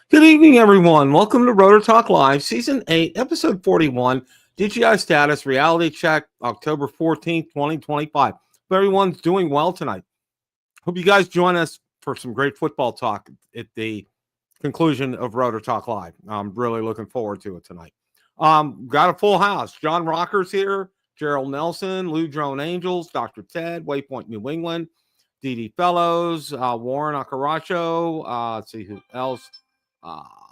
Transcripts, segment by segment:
Good evening, everyone. Welcome to Rotor Talk Live, Season 8, Episode 41, DJI Status Reality Check, October 14th, 2025. Hope everyone's doing well tonight. Hope you guys join us for some great football talk at the conclusion of Rotor Talk Live. I'm really looking forward to it tonight. Got a full house. John Rocker's here, Gerald Nelson, Lou Drone Angels, Dr. Ted, Waypoint New England, DD Fellows, Warren Acaracho, let's see who else.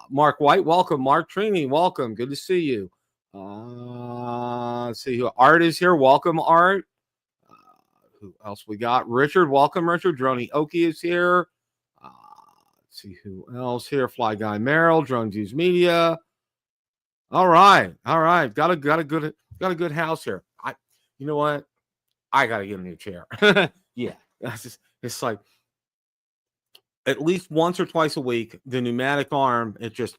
Mark White, welcome. Mark Trini, welcome. Good to see you. Let's see who Art is here. Welcome, Art. Who else we got? Richard, welcome, Richard. Droney Oki is here. Let's see who else here. Fly Guy Merrill, Drone Views Media. All right. Got a good house here. You know what? I gotta get a new chair. Yeah, it's like at least once or twice a week, the pneumatic arm, it just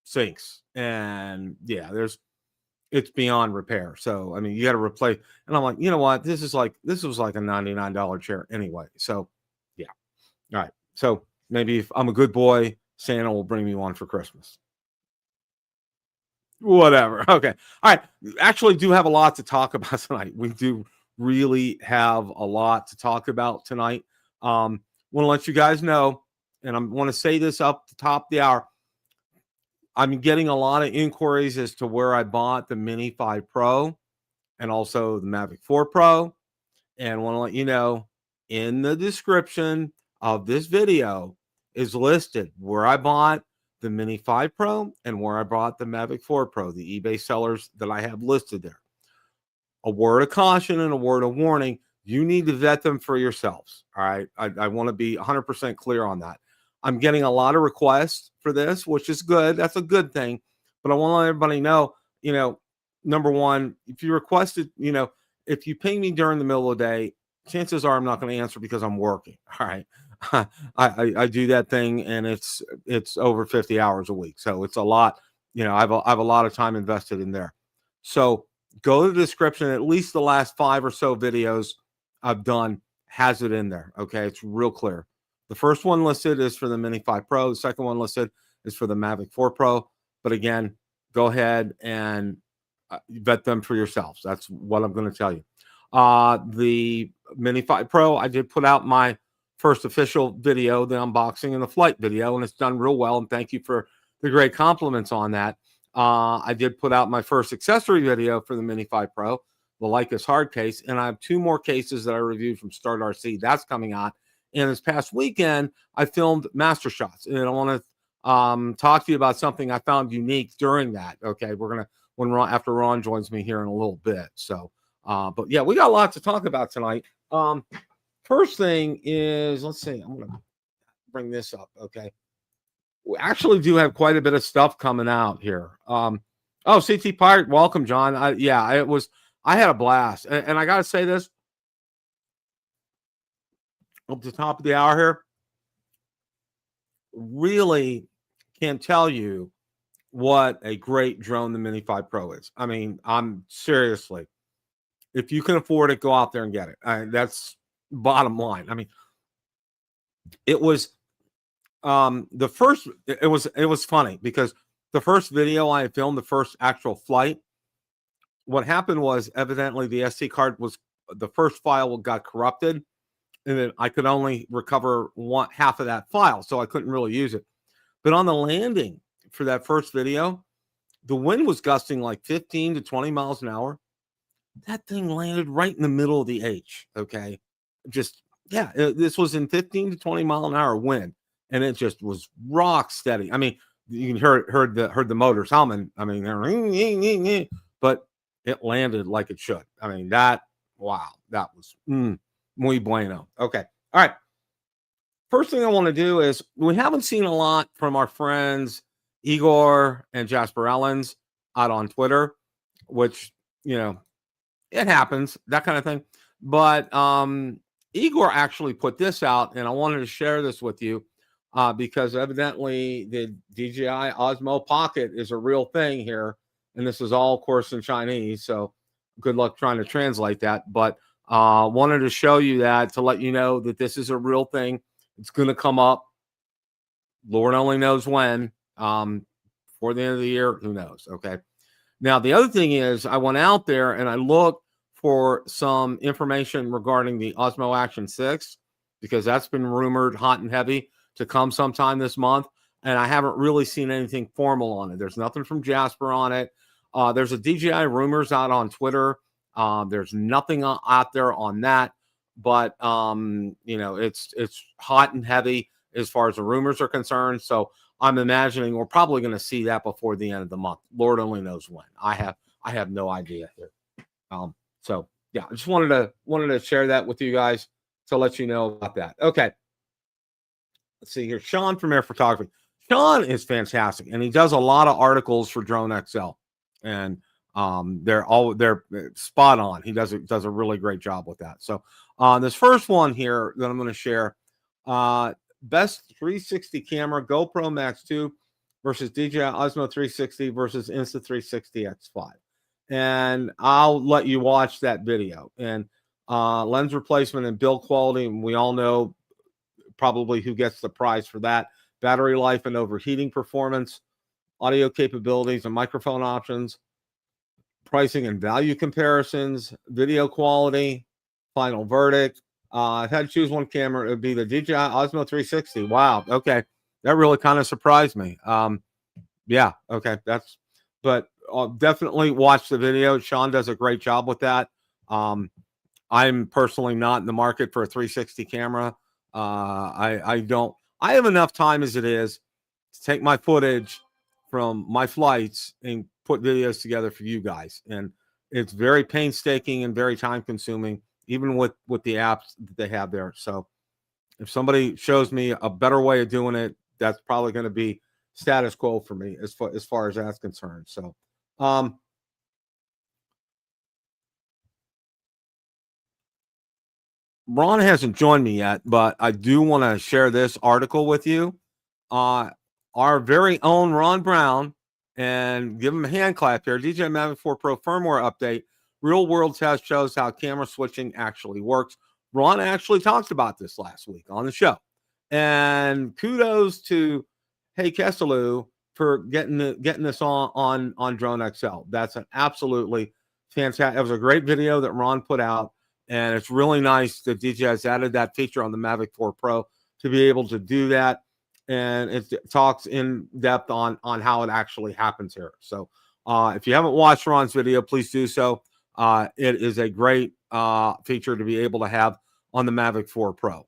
sinks. And yeah, it's beyond repair. So, I mean, you got to replace. And I'm like, you know what? This was like a $99 chair anyway. So, yeah. All right. So maybe if I'm a good boy, Santa will bring me one for Christmas. Whatever. Okay. All right. Actually, do have a lot to talk about tonight. We do really have a lot to talk about tonight. Want to let you guys know, and I want to say this up the top of the hour. I'm getting a lot of inquiries as to where I bought the Mini 5 Pro and also the Mavic 4 Pro. And want to let you know, in the description of this video is listed where I bought the Mini 5 Pro and where I bought the Mavic 4 Pro, the eBay sellers that I have listed there. A word of caution and a word of warning. You need to vet them for yourselves. All right. I want to be 100% clear on that. I'm getting a lot of requests for this, which is good. That's a good thing. But I want to let everybody know, number one, if you requested, if you ping me during the middle of the day, chances are I'm not going to answer because I'm working. All right. I do that thing and it's over 50 hours a week. So it's a lot. I have a lot of time invested in there. So go to the description. At least the last 5 or so videos I've done has it in there. Okay. It's real clear. The first one listed is for the Mini 5 Pro. The second one listed is for the Mavic 4 Pro. But again, go ahead and vet them for yourselves. That's what I'm going to tell you. The Mini 5 Pro, I did put out my first official video, the unboxing and the flight video, and it's done real well. And thank you for the great compliments on that. I did put out my first accessory video for the Mini 5 Pro, the Lycos hard case, and I have 2 more cases that I reviewed from Start RC. That's coming out. And this past weekend, I filmed master shots, and I want to talk to you about something I found unique during that. Okay, we're gonna after Ron joins me here in a little bit. So, but yeah, we got a lot to talk about tonight. First thing is, let's see, I'm gonna bring this up. Okay, we actually do have quite a bit of stuff coming out here. CT Pirate, welcome, John. I had a blast, and I gotta say this. Up to the top of the hour here, really can't tell you what a great drone the Mini 5 Pro is. I mean, I'm seriously, if you can afford it, go out there and get it. That's bottom line. I mean, it was it was funny because the first video I filmed, the first actual flight, what happened was evidently the SD card the first file got corrupted. And then I could only recover half of that file, so I couldn't really use it. But on the landing for that first video, the wind was gusting like 15 to 20 miles an hour. That thing landed right in the middle of the H, okay? This was in 15 to 20 mile an hour wind, and it just was rock steady. I mean, you can heard the motors humming. I mean, but it landed like it should. I mean, that was muy bueno. Okay. All right. First thing I want to do is we haven't seen a lot from our friends Igor and Jasper Ellens out on Twitter, which, it happens, that kind of thing. But Igor actually put this out, and I wanted to share this with you because evidently the DJI Osmo Pocket is a real thing here. And this is all, of course, in Chinese. So good luck trying to translate that. But wanted to show you that to let you know that this is a real thing. It's going to come up Lord only knows when. Before the end of the year, who knows? Okay. Now, the other thing is I went out there and I looked for some information regarding the Osmo Action 6, because that's been rumored hot and heavy to come sometime this month. And I haven't really seen anything formal on it. There's nothing from Jasper on it. There's a DJI rumors out on Twitter. There's nothing out there on that. But, it's hot and heavy as far as the rumors are concerned. So I'm imagining we're probably going to see that before the end of the month. Lord only knows when. I have no idea here. So yeah, I just wanted to share that with you guys to let you know about that. Okay. Let's see here. Sean from Air Photography. Sean is fantastic, and he does a lot of articles for Drone XL, and they're spot on. He does a really great job with that. So this first one here that I'm going to share, best 360 camera, GoPro Max 2 versus DJI Osmo 360 versus Insta360 X5. And I'll let you watch that video. And lens replacement and build quality, and we all know probably who gets the prize for that. Battery life and overheating performance, audio capabilities and microphone options, pricing and value comparisons, video quality, final verdict. If I had to choose one camera, it would be the DJI Osmo 360. Wow. Okay. That really kind of surprised me. Yeah. Okay. But definitely watch the video. Sean does a great job with that. I'm personally not in the market for a 360 camera. I have enough time as it is to take my footage from my flights and put videos together for you guys. And it's very painstaking and very time consuming, even with the apps that they have there. So if somebody shows me a better way of doing it, that's probably going to be status quo for me as far as that's concerned. So, Ron hasn't joined me yet, but I do want to share this article with you. Our very own Ron Brown, and give him a hand clap here. DJI Mavic 4 Pro firmware update. Real world test shows how camera switching actually works. Ron actually talked about this last week on the show. And kudos to Hey Kesselou for getting this on Drone XL. That's an absolutely fantastic. It was a great video that Ron put out. And it's really nice that DJI has added that feature on the Mavic 4 Pro to be able to do that. And it talks in depth on how it actually happens here. So if you haven't watched Ron's video, please do so. It is a great feature to be able to have on the Mavic 4 Pro.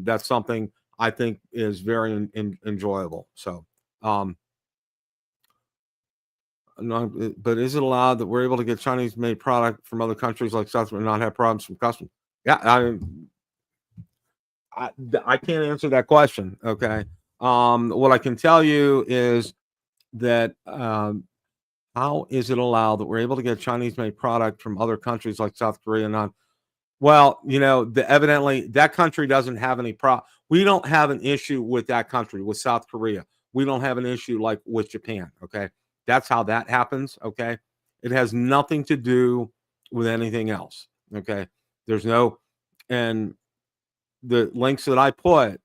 That's something I think is very enjoyable. So, but is it allowed that we're able to get Chinese-made product from other countries like South and not have problems from customs? Yeah, I can't answer that question. Okay. What I can tell you is that how is it allowed that we're able to get Chinese-made product from other countries like South Korea and not? Well, evidently that country doesn't have any we don't have an issue with that country, with South Korea. We don't have an issue like with Japan. Okay. That's how that happens. Okay. It has nothing to do with anything else. Okay. And the links that I put,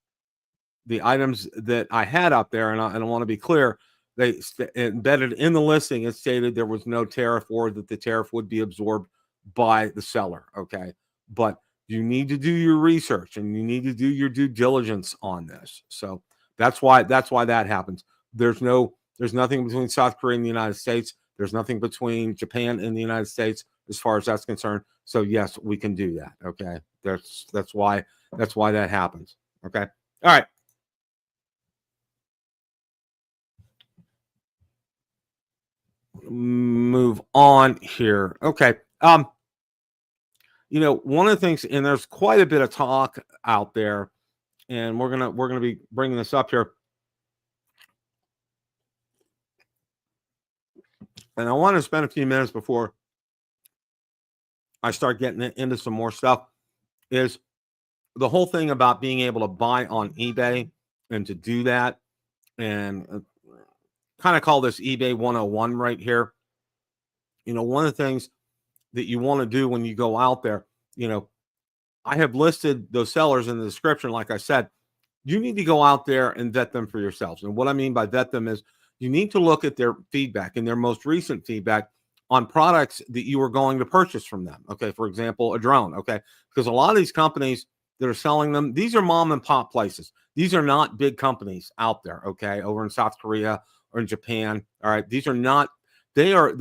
the items that I had up there, and I want to be clear, they embedded in the listing, it stated there was no tariff or that the tariff would be absorbed by the seller. Okay. But you need to do your research and you need to do your due diligence on this. So that's why that happens. There's nothing between South Korea and the United States. There's nothing between Japan and the United States as far as that's concerned. So yes, we can do that. Okay. That's why that happens. Okay. All right. Move on here. Okay. One of the things, and there's quite a bit of talk out there, and we're gonna be bringing this up here. And I want to spend a few minutes before I start getting into some more stuff, is the whole thing about being able to buy on eBay and to do that, and kind of call this eBay 101 right here. One of the things that you want to do when you go out there, I have listed those sellers in the description, like I said, you need to go out there and vet them for yourselves. And what I mean by vet them is you need to look at their feedback and their most recent feedback on products that you are going to purchase from them. Okay. For example, a drone. Okay. Because a lot of these companies that are selling them, these are mom and pop places. These are not big companies out there. Okay. Over in South Korea or in Japan. All right. These are not, they're a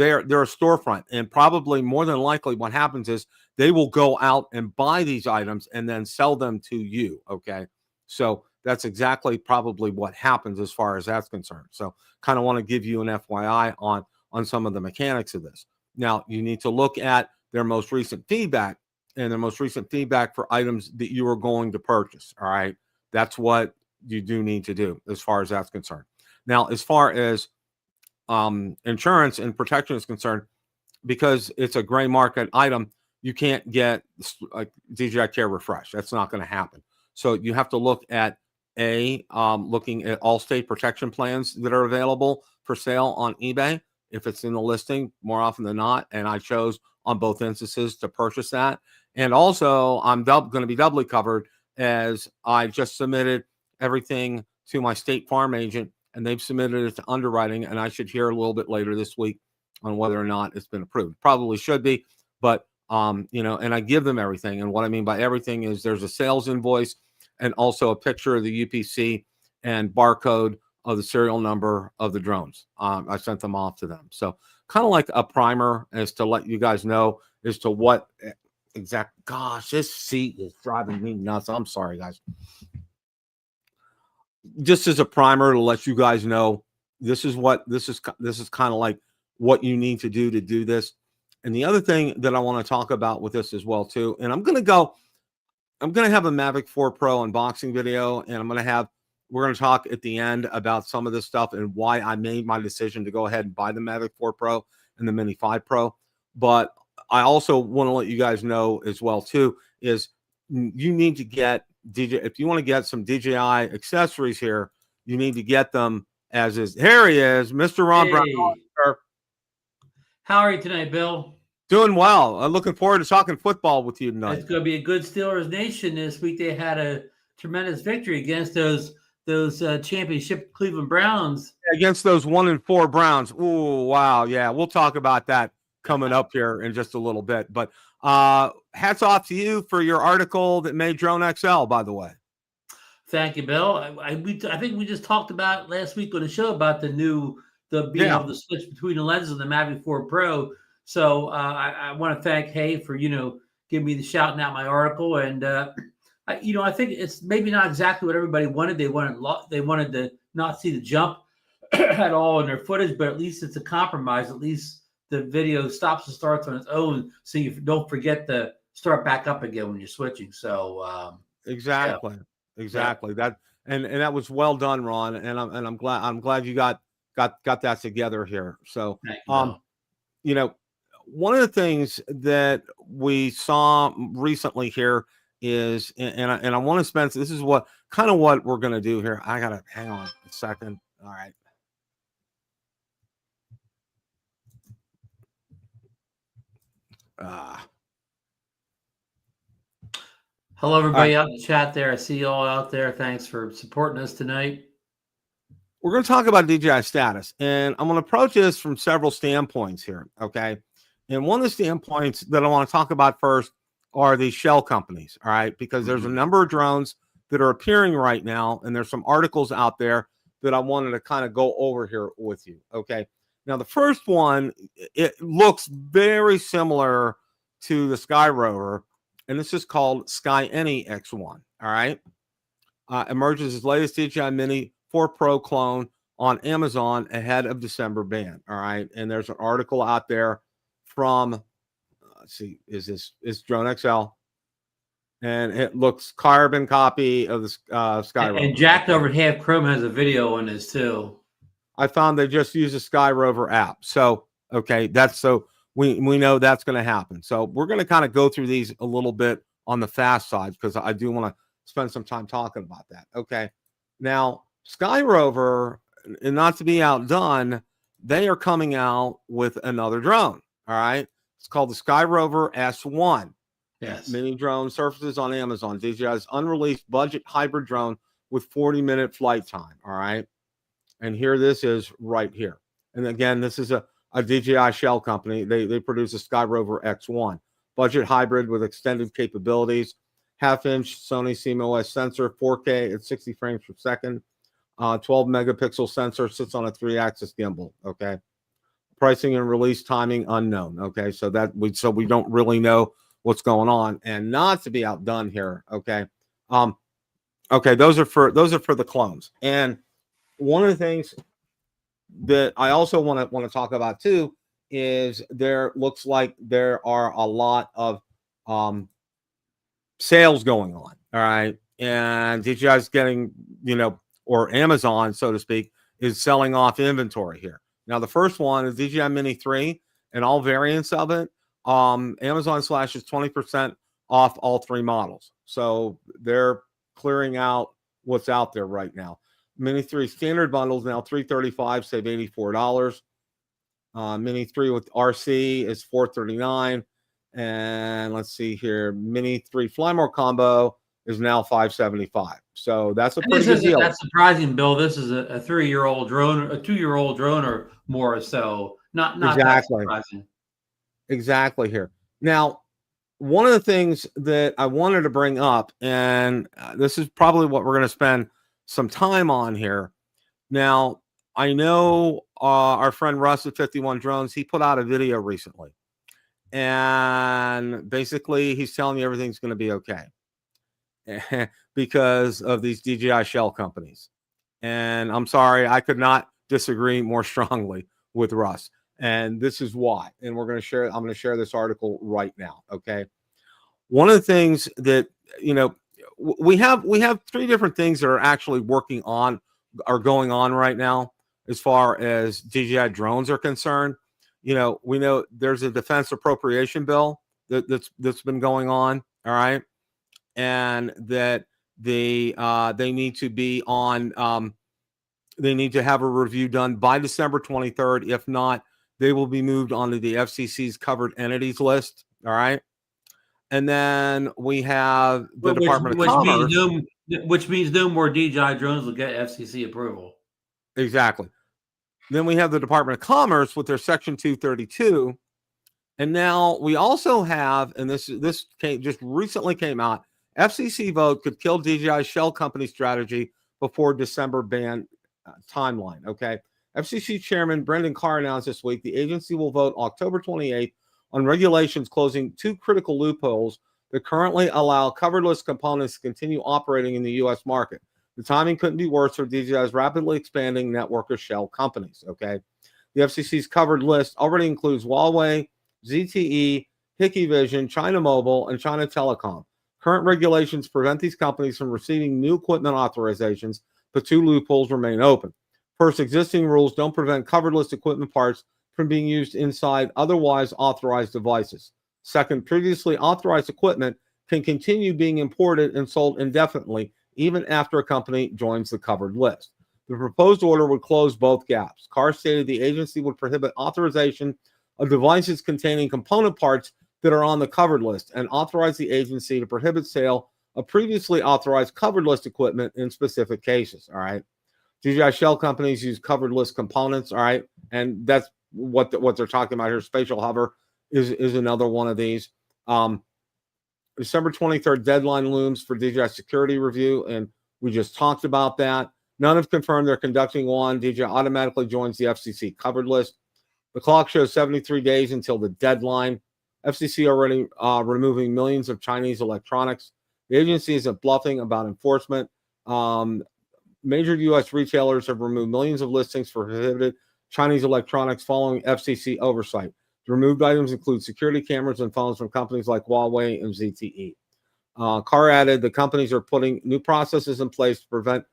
storefront. And probably more than likely what happens is they will go out and buy these items and then sell them to you. Okay. So that's exactly probably what happens as far as that's concerned. So kind of want to give you an FYI on some of the mechanics of this. Now, you need to look at their most recent feedback and their most recent feedback for items that you are going to purchase. All right. That's what you do need to do as far as that's concerned. Now, as far as insurance and protection is concerned, because it's a gray market item, you can't get like DJI Care Refresh. That's not going to happen. So you have to look at looking at AllState protection plans that are available for sale on eBay. If it's in the listing, more often than not, and I chose on both instances to purchase that. And also, I'm going to be doubly covered as I just submitted everything to my State Farm agent, and they've submitted it to underwriting, and I should hear a little bit later this week on whether or not it's been approved. Probably should be, but you know, and I give them everything. And what I mean by everything is there's a sales invoice and also a picture of the UPC and barcode of the serial number of the drones. I sent them off to them. So kind of like a primer as to let you guys know as to what exact, gosh, this seat is driving me nuts. I'm sorry, guys. Just as a primer to let you guys know, this is kind of like what you need to do this. And the other thing that I want to talk about with this as well too, and I'm going to have a Mavic 4 Pro unboxing video, and we're going to talk at the end about some of this stuff and why I made my decision to go ahead and buy the Mavic 4 Pro and the Mini 5 Pro. But I also want to let you guys know as well too, is you need to get if you want to get some DJI accessories here, you need to get them as is. Here he is, Mr. Ron Brown. How are you tonight, Bill? Doing well. I'm looking forward to talking football with you tonight. It's going to be a good Steelers nation this week. They had a tremendous victory against those championship Cleveland Browns. Against those 1-4 Browns. Ooh, wow. Yeah, we'll talk about that coming up here in just a little bit. But hats off to you for your article that made Drone XL, by the way. Thank you, Bill. I think we just talked about last week on the show about being able to switch between the lenses of the Mavic 4 Pro. So I want to thank Hay for, giving me the shouting out my article. And, I think it's maybe not exactly what everybody wanted. They wanted to not see the jump at all in their footage, but at least it's a compromise. At least the video stops and starts on its own, so you don't forget to start back up again when you're switching. So exactly. That and that was well done, Ron. And I'm glad you got that together here. So one of the things that we saw recently here is, and I want to spend, this is what we're going to do here. I got to hang on a second. All right. Hello, everybody out in the chat there. I see you all out there. Thanks for supporting us tonight. We're going to talk about DJI status, and I'm going to approach this from several standpoints here. Okay. And one of the standpoints that I want to talk about first are the shell companies. All right. Because there's a number of drones that are appearing right now, and there's some articles out there that I wanted to kind of go over here with you. Okay. Now, the first one, it looks very similar to the SkyRover, and this is called SkyRover X1. All right. Emerges as latest DJI Mini 4 Pro clone on Amazon ahead of December ban. All right. And there's an article out there from, let's see, is Drone XL? And it looks carbon copy of the SkyRover. And Jack over at Half Chrome has a video on this too. I found they just use a SkyRover app. So, okay, we know that's going to happen. So we're going to kind of go through these a little bit on the fast side because I do want to spend some time talking about that. Okay. Now, SkyRover, and not to be outdone, they are coming out with another drone. All right. It's called the SkyRover S1. Yes. Mini drone surfaces on Amazon. DJI's unreleased budget hybrid drone with 40-minute flight time. All right. And here this is right here. And again, this is a DJI shell company. They produce a SkyRover X1 budget hybrid with extended capabilities, half-inch Sony CMOS sensor, 4K at 60 frames per second, 12 megapixel sensor, sits on a 3-axis gimbal. Okay. Pricing and release timing unknown. Okay. So we don't really know what's going on, and not to be outdone here. Okay. Okay. Those are for the clones. And one of the things that I also want to talk about too is there looks like there are a lot of sales going on. All right. And DJI is getting, or Amazon, so to speak, is selling off inventory here. Now, the first one is DJI Mini 3 and all variants of it. Amazon slashes 20% off all 3 models. So they're clearing out what's out there right now. Mini 3 standard bundles now $335, save $84. Mini 3 with RC is $439. And let's see here, Mini 3 Fly More combo is now $575. So that's a pretty good deal. That's surprising, Bill. This is a 3-year-old drone, a 2-year-old drone or more. So not exactly that surprising. Exactly here. Now, one of the things that I wanted to bring up, and this is probably what we're going to spend some time on here. Now, I know our friend Russ at 51 Drones, he put out a video recently. And basically, he's telling you everything's going to be okay because of these DJI shell companies. And I'm sorry, I could not disagree more strongly with Russ. And this is why. And I'm going to share this article right now. Okay. One of the things that, we have 3 different things that are actually going on right now as far as DJI drones are concerned. We know there's a defense appropriation bill that's been going on. All right. And that they need to be on, they need to have a review done by December 23rd. If not, they will be moved onto the FCC's covered entities list. All right. And then we have the Department of Commerce. Which means no more DJI drones will get FCC approval. Exactly. Then we have the Department of Commerce with their Section 232. And now we also have, and this just recently came out, FCC vote could kill DJI shell company strategy before December ban timeline. Okay. FCC Chairman Brendan Carr announced this week the agency will vote October 28th on regulations closing 2 critical loopholes that currently allow covered list components to continue operating in the U.S. market. The timing couldn't be worse for DJI's rapidly expanding network of shell companies. Okay. The FCC's covered list already includes Huawei, ZTE, Hikvision, China Mobile, and China Telecom. Current regulations prevent these companies from receiving new equipment authorizations, but 2 loopholes remain open. First, existing rules don't prevent covered list equipment parts from being used inside otherwise authorized devices. Second, previously authorized equipment can continue being imported and sold indefinitely, even after a company joins the covered list. The proposed order would close both gaps. Carr stated the agency would prohibit authorization of devices containing component parts that are on the covered list and authorize the agency to prohibit sale of previously authorized covered list equipment in specific cases. All right. DJI shell companies use covered list components. All right. And that's what they're talking about here. Spatial hover is another one of these. December 23rd deadline looms for DJI security review, and we just talked about that. None have confirmed they're conducting one. DJI automatically joins the FCC covered list. The clock shows 73 days until the deadline. FCC already removing millions of Chinese electronics. The agency isn't bluffing about enforcement. Major U.S. retailers have removed millions of listings for prohibited Chinese electronics following FCC oversight. The removed items include security cameras and phones from companies like Huawei and ZTE. Carr added the companies are putting new processes in place to prevent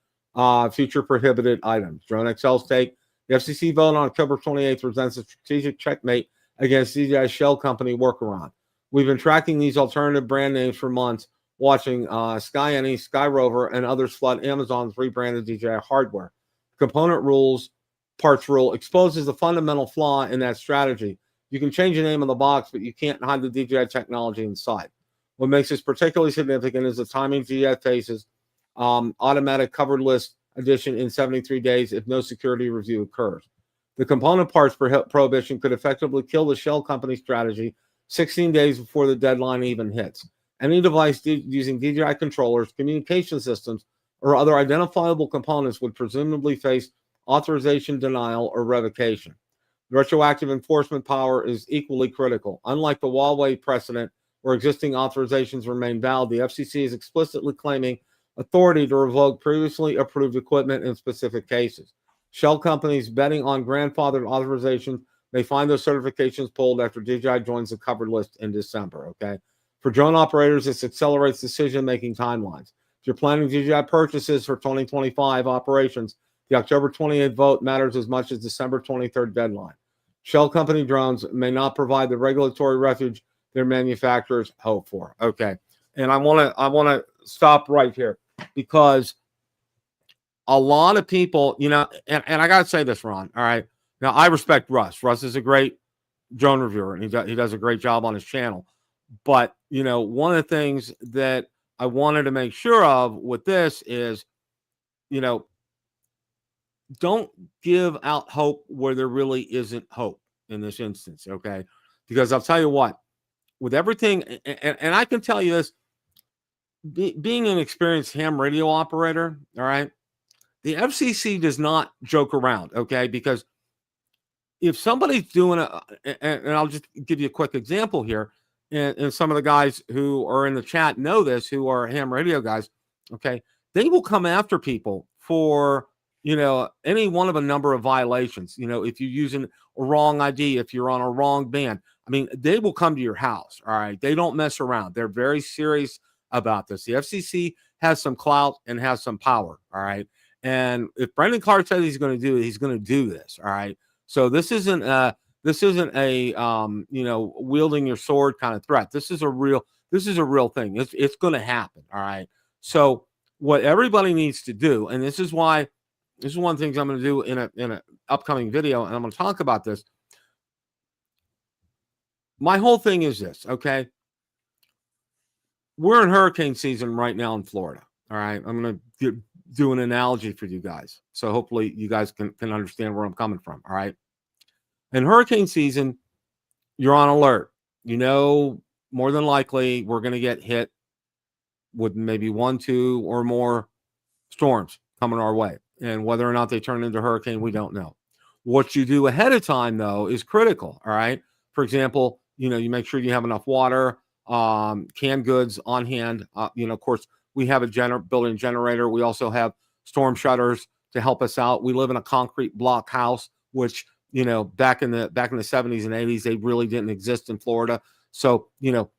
future prohibited items. Drone XL's take, the FCC vote on October 28th presents a strategic checkmate against DJI shell company workaround. We've been tracking these alternative brand names for months, watching SkyAny, SkyRover, and others flood Amazon's rebranded DJI hardware. Component rules, parts rule exposes the fundamental flaw in that strategy. You can change the name of the box, but you can't hide the DJI technology inside. What makes this particularly significant is the timing DJI faces automatic covered list addition in 73 days if no security review occurs. The component parts prohibition could effectively kill the shell company strategy 16 days before the deadline even hits. Any device using DJI controllers, communication systems, or other identifiable components would presumably face authorization denial or revocation. Retroactive enforcement power is equally critical. Unlike the Huawei precedent, where existing authorizations remain valid, the FCC is explicitly claiming authority to revoke previously approved equipment in specific cases. Shell companies betting on grandfathered authorizations may find those certifications pulled after DJI joins the covered list in December, okay? For drone operators, this accelerates decision-making timelines. If you're planning DJI purchases for 2025 operations, the October 28th vote matters as much as December 23rd deadline. Shell company drones may not provide the regulatory refuge their manufacturers hope for. Okay, and I want to stop right here because a lot of people, you know, and I got to say this, Ron. All right, now I respect Russ. Russ is a great drone reviewer, and he does a great job on his channel. But you know, one of the things that I wanted to make sure of with this is, you know, don't give out hope where there really isn't hope in this instance, okay? Because I'll tell you what, with everything, and I can tell you this, being an experienced ham radio operator, all right, the FCC does not joke around, okay? Because if somebody's doing and I'll just give you a quick example here, and some of the guys who are in the chat know this, who are ham radio guys, okay, they will come after people for, you know, any one of a number of violations. You know, if you're using a wrong ID, if you're on a wrong band, I mean, they will come to your house. All right. They don't mess around. They're very serious about this. The FCC has some clout and has some power. All right. And if Brendan Clark says he's going to do it, he's going to do this. All right. So this isn't a you know, wielding your sword kind of threat. This is a real thing. It's going to happen. All right. So what everybody needs to do, and this is one of the things I'm going to do in an upcoming video, and I'm going to talk about this. My whole thing is this, okay? We're in hurricane season right now in Florida, all right? I'm going to do an analogy for you guys, so hopefully you guys can understand where I'm coming from, all right? In hurricane season, you're on alert. You know, more than likely, we're going to get hit with maybe 1, 2, or more storms coming our way. And whether or not they turn into hurricane, we don't know. What you do ahead of time, though, is critical. All right. For example, you know, you make sure you have enough water, canned goods on hand. You know, of course, we have a built-in generator. We also have storm shutters to help us out. We live in a concrete block house, which, you know, back in the 70s and 80s, they really didn't exist in Florida. So, you know,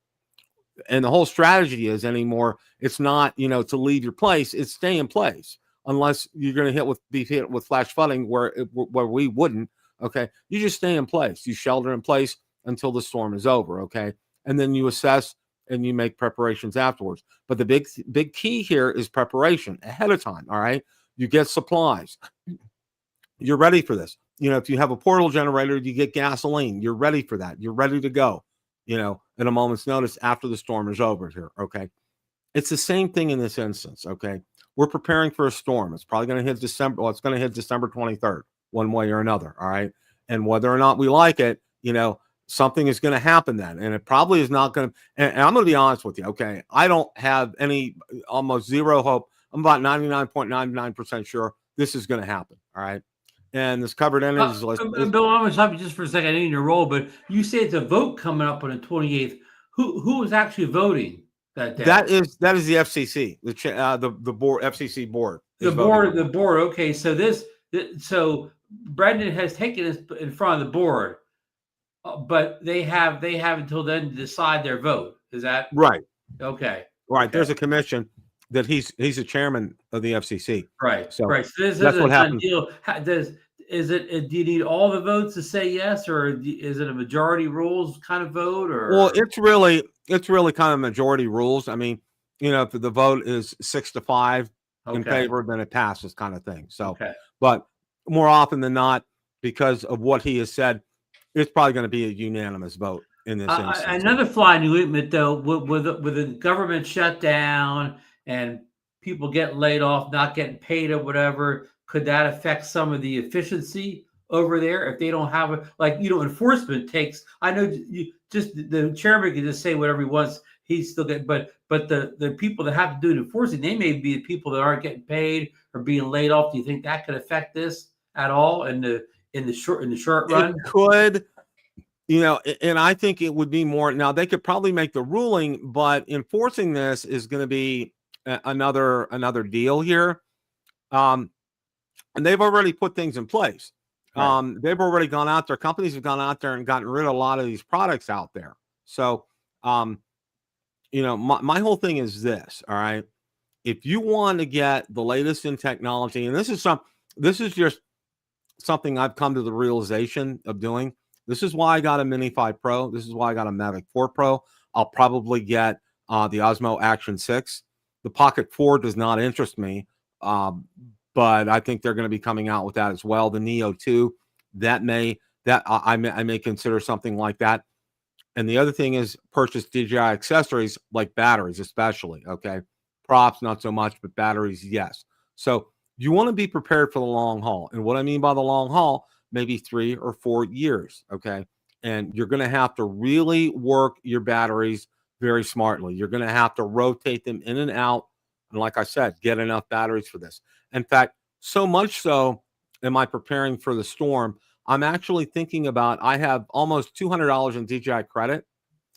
and the whole strategy is anymore, it's not, you know, to leave your place, it's stay in place. Unless you're going to be hit with flash flooding where we wouldn't, okay? You just stay in place. You shelter in place until the storm is over, okay? And then you assess and you make preparations afterwards. But the big key here is preparation ahead of time, all right? You get supplies. You're ready for this. You know, if you have a portable generator, you get gasoline. You're ready for that. You're ready to go, you know, at a moment's notice after the storm is over here, okay? It's the same thing in this instance, okay? We're preparing for a storm. It's probably going to hit December. Well, it's going to hit December 23rd, one way or another. All right. And whether or not we like it, you know, something is going to happen then. And it probably is not going to. And I'm going to be honest with you. Okay. I don't have almost zero hope. I'm about 99.99% sure this is going to happen. All right. And this covered entities list. Bill, I'm going to stop you just for a second. I need your role, but you say it's a vote coming up on the 28th. Who is actually voting? That is the FCC, the board, FCC board. The board. Okay, so Brendan has taken this in front of the board, but they have until then to decide their vote. Is that right? Okay. Right. Okay. There's a commission that he's the chairman of the FCC. Right. So right. So that's what happens. Do you need all the votes to say yes, or is it a majority rules kind of vote? Or well, it's really kind of majority rules. I mean, you know, if the vote is 6-5 in favor, then it passes, kind of thing. So, but more often than not, because of what he has said, it's probably going to be a unanimous vote in this instance. Another fly in the ointment, though, with the government shutdown and people getting laid off, not getting paid or whatever, could that affect some of the efficiency over there if they don't have enforcement takes? I know you just the chairman can just say whatever he wants. He's still getting, but the people that have to do the enforcing, they may be the people that aren't getting paid or being laid off. Do you think that could affect this at all in the short run? It could, and I think it would be more. Now they could probably make the ruling, but enforcing this is going to be another deal here. And they've already put things in place. Right. They've already gone out there. Companies have gone out there and gotten rid of a lot of these products out there. So, my whole thing is this. All right. If you want to get the latest in technology, and this is just something I've come to the realization of doing. This is why I got a Mini 5 Pro. This is why I got a Mavic 4 Pro. I'll probably get the Osmo Action 6. The Pocket 4 does not interest me, but I think they're going to be coming out with that as well. The Neo 2, I may consider something like that. And the other thing is purchase DJI accessories like batteries, especially. Okay, props not so much, but batteries, yes. So you want to be prepared for the long haul, and what I mean by the long haul, maybe 3 or 4 years. Okay, and you're going to have to really work your batteries very smartly. You're going to have to rotate them in and out. And like I said, get enough batteries for this. In fact, so much so, am I preparing for the storm? I'm actually thinking about, I have almost $200 in DJI credit,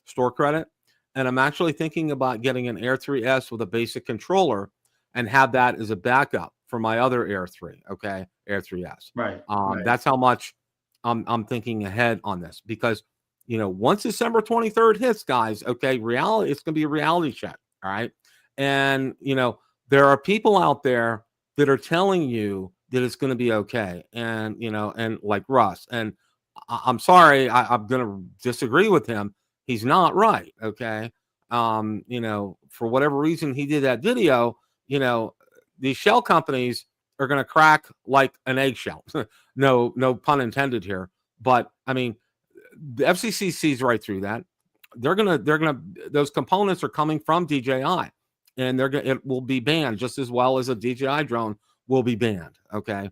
store credit. And I'm actually thinking about getting an Air 3S with a basic controller and have that as a backup for my other Air 3, okay? Air 3S. Right. That's how much I'm thinking ahead on this, because once December 23rd hits, guys, okay, reality, it's going to be a reality check, all right? And, there are people out there that are telling you that it's going to be okay. And, and like Russ, and I'm sorry, I'm going to disagree with him. He's not right, okay? For whatever reason he did that video, these shell companies are going to crack like an eggshell. No pun intended here. But, I mean, the FCC sees right through that. Those components are coming from DJI, and it will be banned just as well as a DJI drone will be banned. Okay.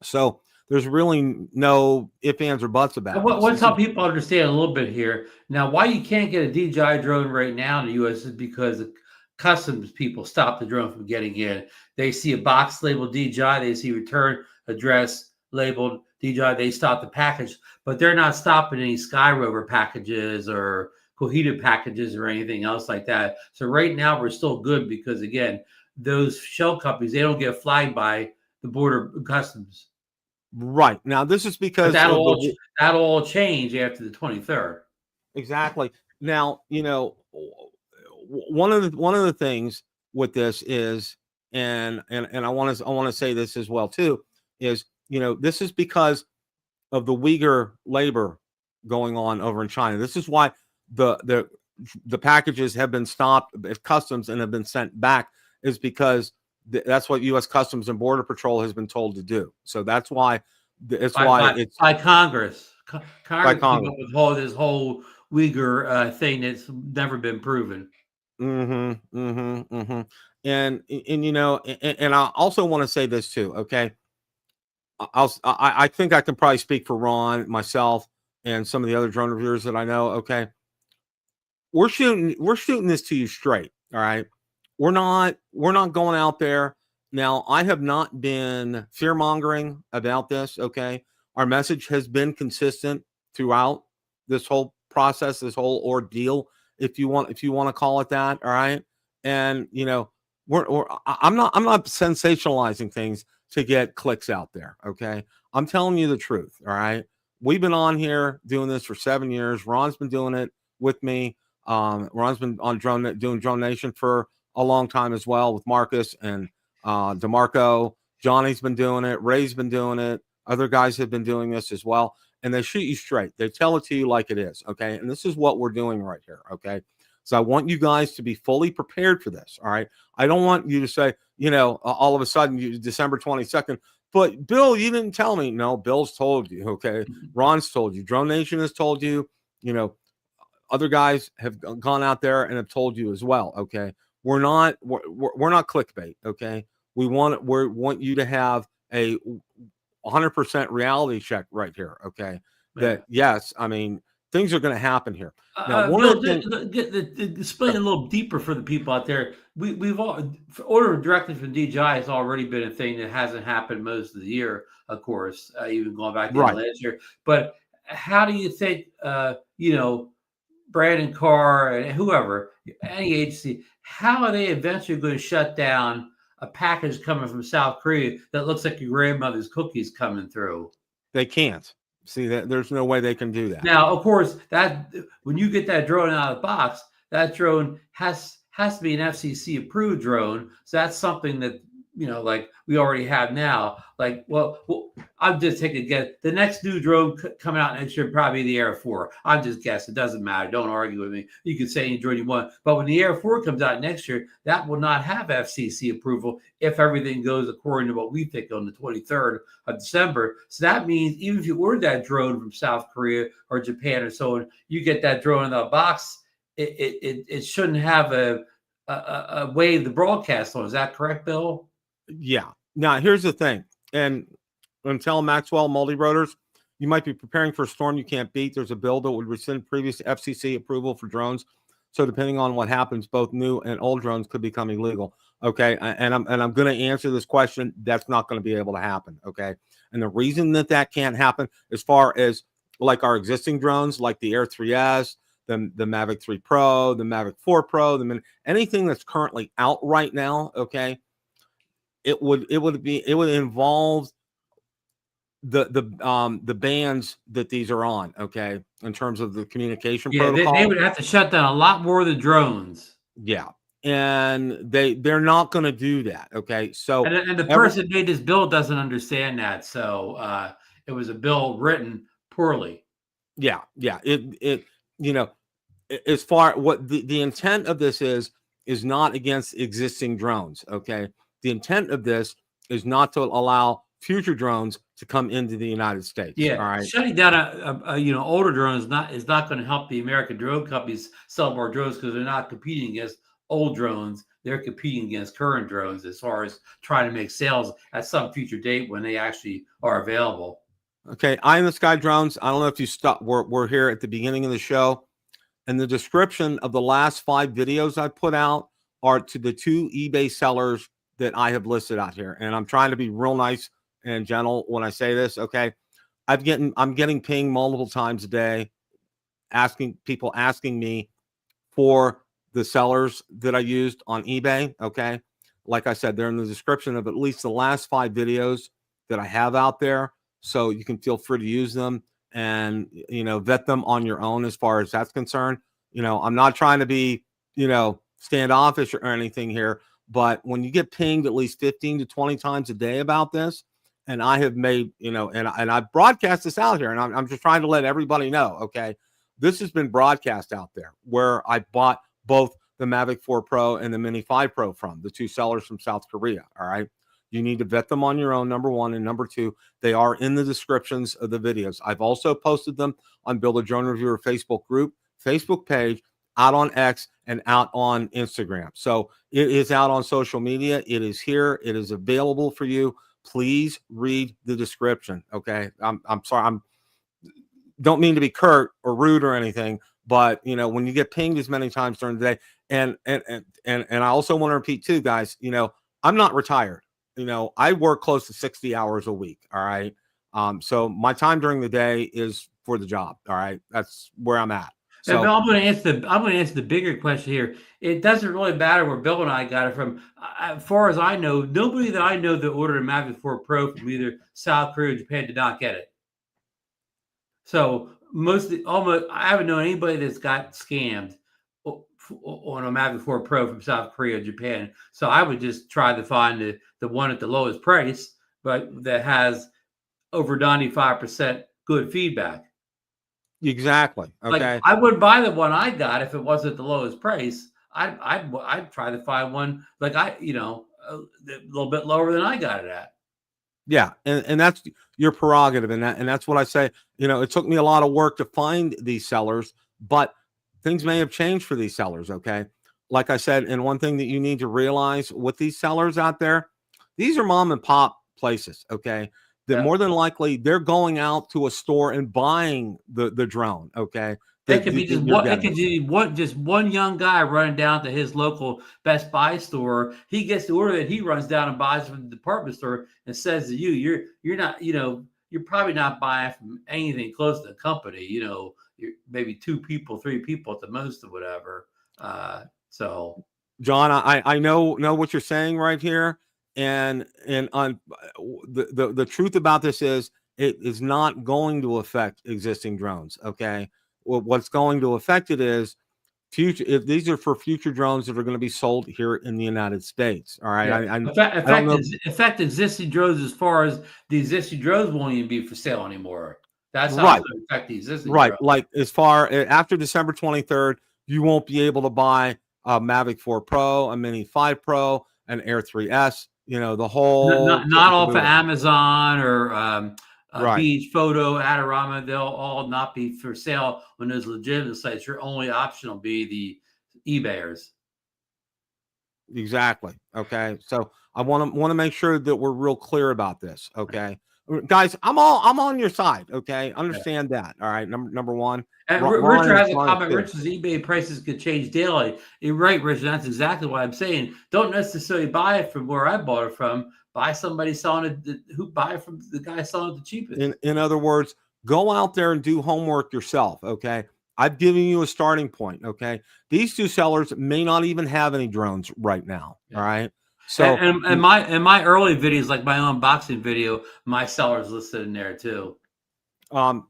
So there's really no ifs, ands, or buts about it. Let's help people understand a little bit here. Now, why you can't get a DJI drone right now in the U.S. is because the customs people stop the drone from getting in. They see a box labeled DJI, they see return address labeled DJI, they stop the package, but they're not stopping any SkyRover packages or Cohita packages or anything else like that. So right now we're still good because, again, those shell companies, they don't get flagged by the border customs. Right. Now, this is because that'll all change after the 23rd. Exactly. Now, one of the things with this is, and I want to say this as well too, is, this is because of the Uyghur labor going on over in China. This is why the packages have been stopped at customs and have been sent back, is because that's what U.S. Customs and Border Patrol has been told to do. So that's why it's by Congress. Congress came up with this whole Uyghur thing that's never been proven. And I also want to say this too. Okay, I think I can probably speak for Ron, myself, and some of the other drone reviewers that I know. Okay, we're shooting this to you straight. All right, we're not going out there. Now, I have not been fear mongering about this. Okay, our message has been consistent throughout this whole process, this whole ordeal, if you want to call it that. All right, and I'm not sensationalizing things to get clicks out there. Okay, I'm telling you the truth. All right, we've been on here doing this for 7 years. Ron's been doing it with me. Ron's been on doing Drone Nation for a long time as well with Marcus and DeMarco. Johnny's been doing it. Ray's been doing it. Other guys have been doing this as well. And they shoot you straight. They tell it to you like it is. Okay. And this is what we're doing right here. Okay. So I want you guys to be fully prepared for this. All right. I don't want you to say, all of a sudden, December 22nd, but Bill, you didn't tell me. No, Bill's told you. Okay. Ron's told you. Drone Nation has told you. Other guys have gone out there and have told you as well. Okay. we're not clickbait. Okay. We want you to have a 100% reality check right here. Okay. That yes, I mean, things are going to happen here. Now, Bill, explain a little deeper for the people out there. We've all ordering directly from DJI has already been a thing that hasn't happened most of the year, of course, even going back to last year. But how do you think, Brandon Carr and whoever, any agency, how are they eventually going to shut down a package coming from South Korea that looks like your grandmother's cookies coming through? They can't. See, that there's no way they can do that. Now, of course, that when you get that drone out of the box, that drone has to be an FCC approved drone. So that's something that, like we already have now. Like, well, I'm just taking a guess. The next new drone coming out next year probably the Air 4. I'm just guessing. It doesn't matter. Don't argue with me. You can say any drone you want. But when the Air 4 comes out next year, that will not have FCC approval if everything goes according to what we think on the 23rd of December. So that means even if you order that drone from South Korea or Japan or so on, you get that drone in the box. It shouldn't have a way to broadcast on. Is that correct, Bill? Yeah. Now, here's the thing. And I'm telling Maxwell multi-rotors, you might be preparing for a storm you can't beat. There's a bill that would rescind previous FCC approval for drones. So depending on what happens, both new and old drones could become illegal. Okay. And I'm going to answer this question. That's not going to be able to happen. Okay. And the reason that can't happen, as far as like our existing drones, like the Air 3S, the Mavic 3 Pro, the Mavic 4 Pro, anything that's currently out right now. Okay. It would involve the bands that these are on, okay, in terms of the communication protocol. They would have to shut down a lot more of the drones. Yeah, and they're not going to do that, okay. So and the person made this bill doesn't understand that, so it was a bill written poorly. Yeah. It as far what the intent of this is not against existing drones, okay. The intent of this is not to allow future drones to come into the United States. Yeah, all right. Shutting down a older drone is not going to help the American drone companies sell more drones because they're not competing against old drones. They're competing against current drones as far as trying to make sales at some future date when they actually are available. Okay, Eye in the Sky drones. I don't know if you stopped. We're here at the beginning of the show, and the description of the last 5 videos I put out are to the 2 eBay sellers that I have listed out here. And I'm trying to be real nice and gentle when I say this. Okay. I'm getting pinged multiple times a day, asking me for the sellers that I used on eBay. Okay. Like I said, they're in the description of at least the last 5 videos that I have out there. So you can feel free to use them and, vet them on your own as far as that's concerned. I'm not trying to be, standoffish or anything here. But when you get pinged at least 15 to 20 times a day about this, and I have made, and I broadcast this out here, and I'm just trying to let everybody know, okay, this has been broadcast out there where I bought both the Mavic 4 Pro and the Mini 5 Pro from the 2 sellers from South Korea. All right. You need to vet them on your own, number 1. And number 2, they are in the descriptions of the videos. I've also posted them on Build a Drone Reviewer Facebook group, Facebook page, out on X, and out on Instagram. So it is out on social media. It is here. It is available for you. Please read the description. Okay. I'm sorry. Don't mean to be curt or rude or anything, but when you get pinged as many times during the day, and I also want to repeat too, guys, I'm not retired. I work close to 60 hours a week. All right. So my time during the day is for the job. All right. That's where I'm at. So I'm going to answer the bigger question here. It doesn't really matter where Bill and I got it from. As far as I know, nobody that I know that ordered a Mavic 4 Pro from either South Korea or Japan did not get it. So I haven't known anybody that's got scammed on a Mavic 4 Pro from South Korea or Japan. So I would just try to find the one at the lowest price, but that has over 95% good feedback. Exactly. Okay. Like, I wouldn't buy the one I got if it wasn't the lowest price. I'd try to find one like a little bit lower than I got it at. Yeah, and that's your prerogative, and that's what I say. It took me a lot of work to find these sellers, but things may have changed for these sellers. Okay, like I said, and one thing that you need to realize with these sellers out there, these are mom and pop places, okay? That Yeah. more than likely they're going out to a store and buying the drone, okay? It could be That just you're one. It getting. could be one young guy running down to his local Best Buy store. He gets the order that he runs down and buys from the department store and says to you, "You're not, you're probably not buying from anything close to the company. You're maybe 2 people, 3 people at the most, or whatever." So John, I know what you're saying right here, and on the truth about this is it is not going to affect existing drones. Okay, well, what's going to affect it is future. If these are for future drones that are going to be sold here in the United States. All right, yeah, I don't know. affect existing drones as far as the existing drones won't even be for sale anymore. That's how it's Right, going to affect the existing right. drones. Like as far after December 23rd, you won't be able to buy a Mavic 4 Pro, a Mini 5 Pro, an Air 3S. The whole kit Not and all for caboodle. Amazon or Right. Beach Photo, Adorama. They'll all not be for sale on those legitimate sites. Your only option will be the eBayers. Exactly. Okay. So I want to make sure that we're real clear about this. Okay. Guys, I'm on your side. Okay. Yeah. Understand that. All right. Number one. And Ryan Richard is has a fine comment. too. Richard's eBay prices could change daily. You're right, Richard. That's exactly what I'm saying. Don't necessarily buy it from where I bought it from. Buy somebody selling it who buy it from the guy selling it the cheapest. In other words, go out there and do homework yourself. Okay. I've given you a starting point. Okay. These two sellers may not even have any drones right now. Yeah. All right. So and my early videos, like my unboxing video, my seller's listed in there too.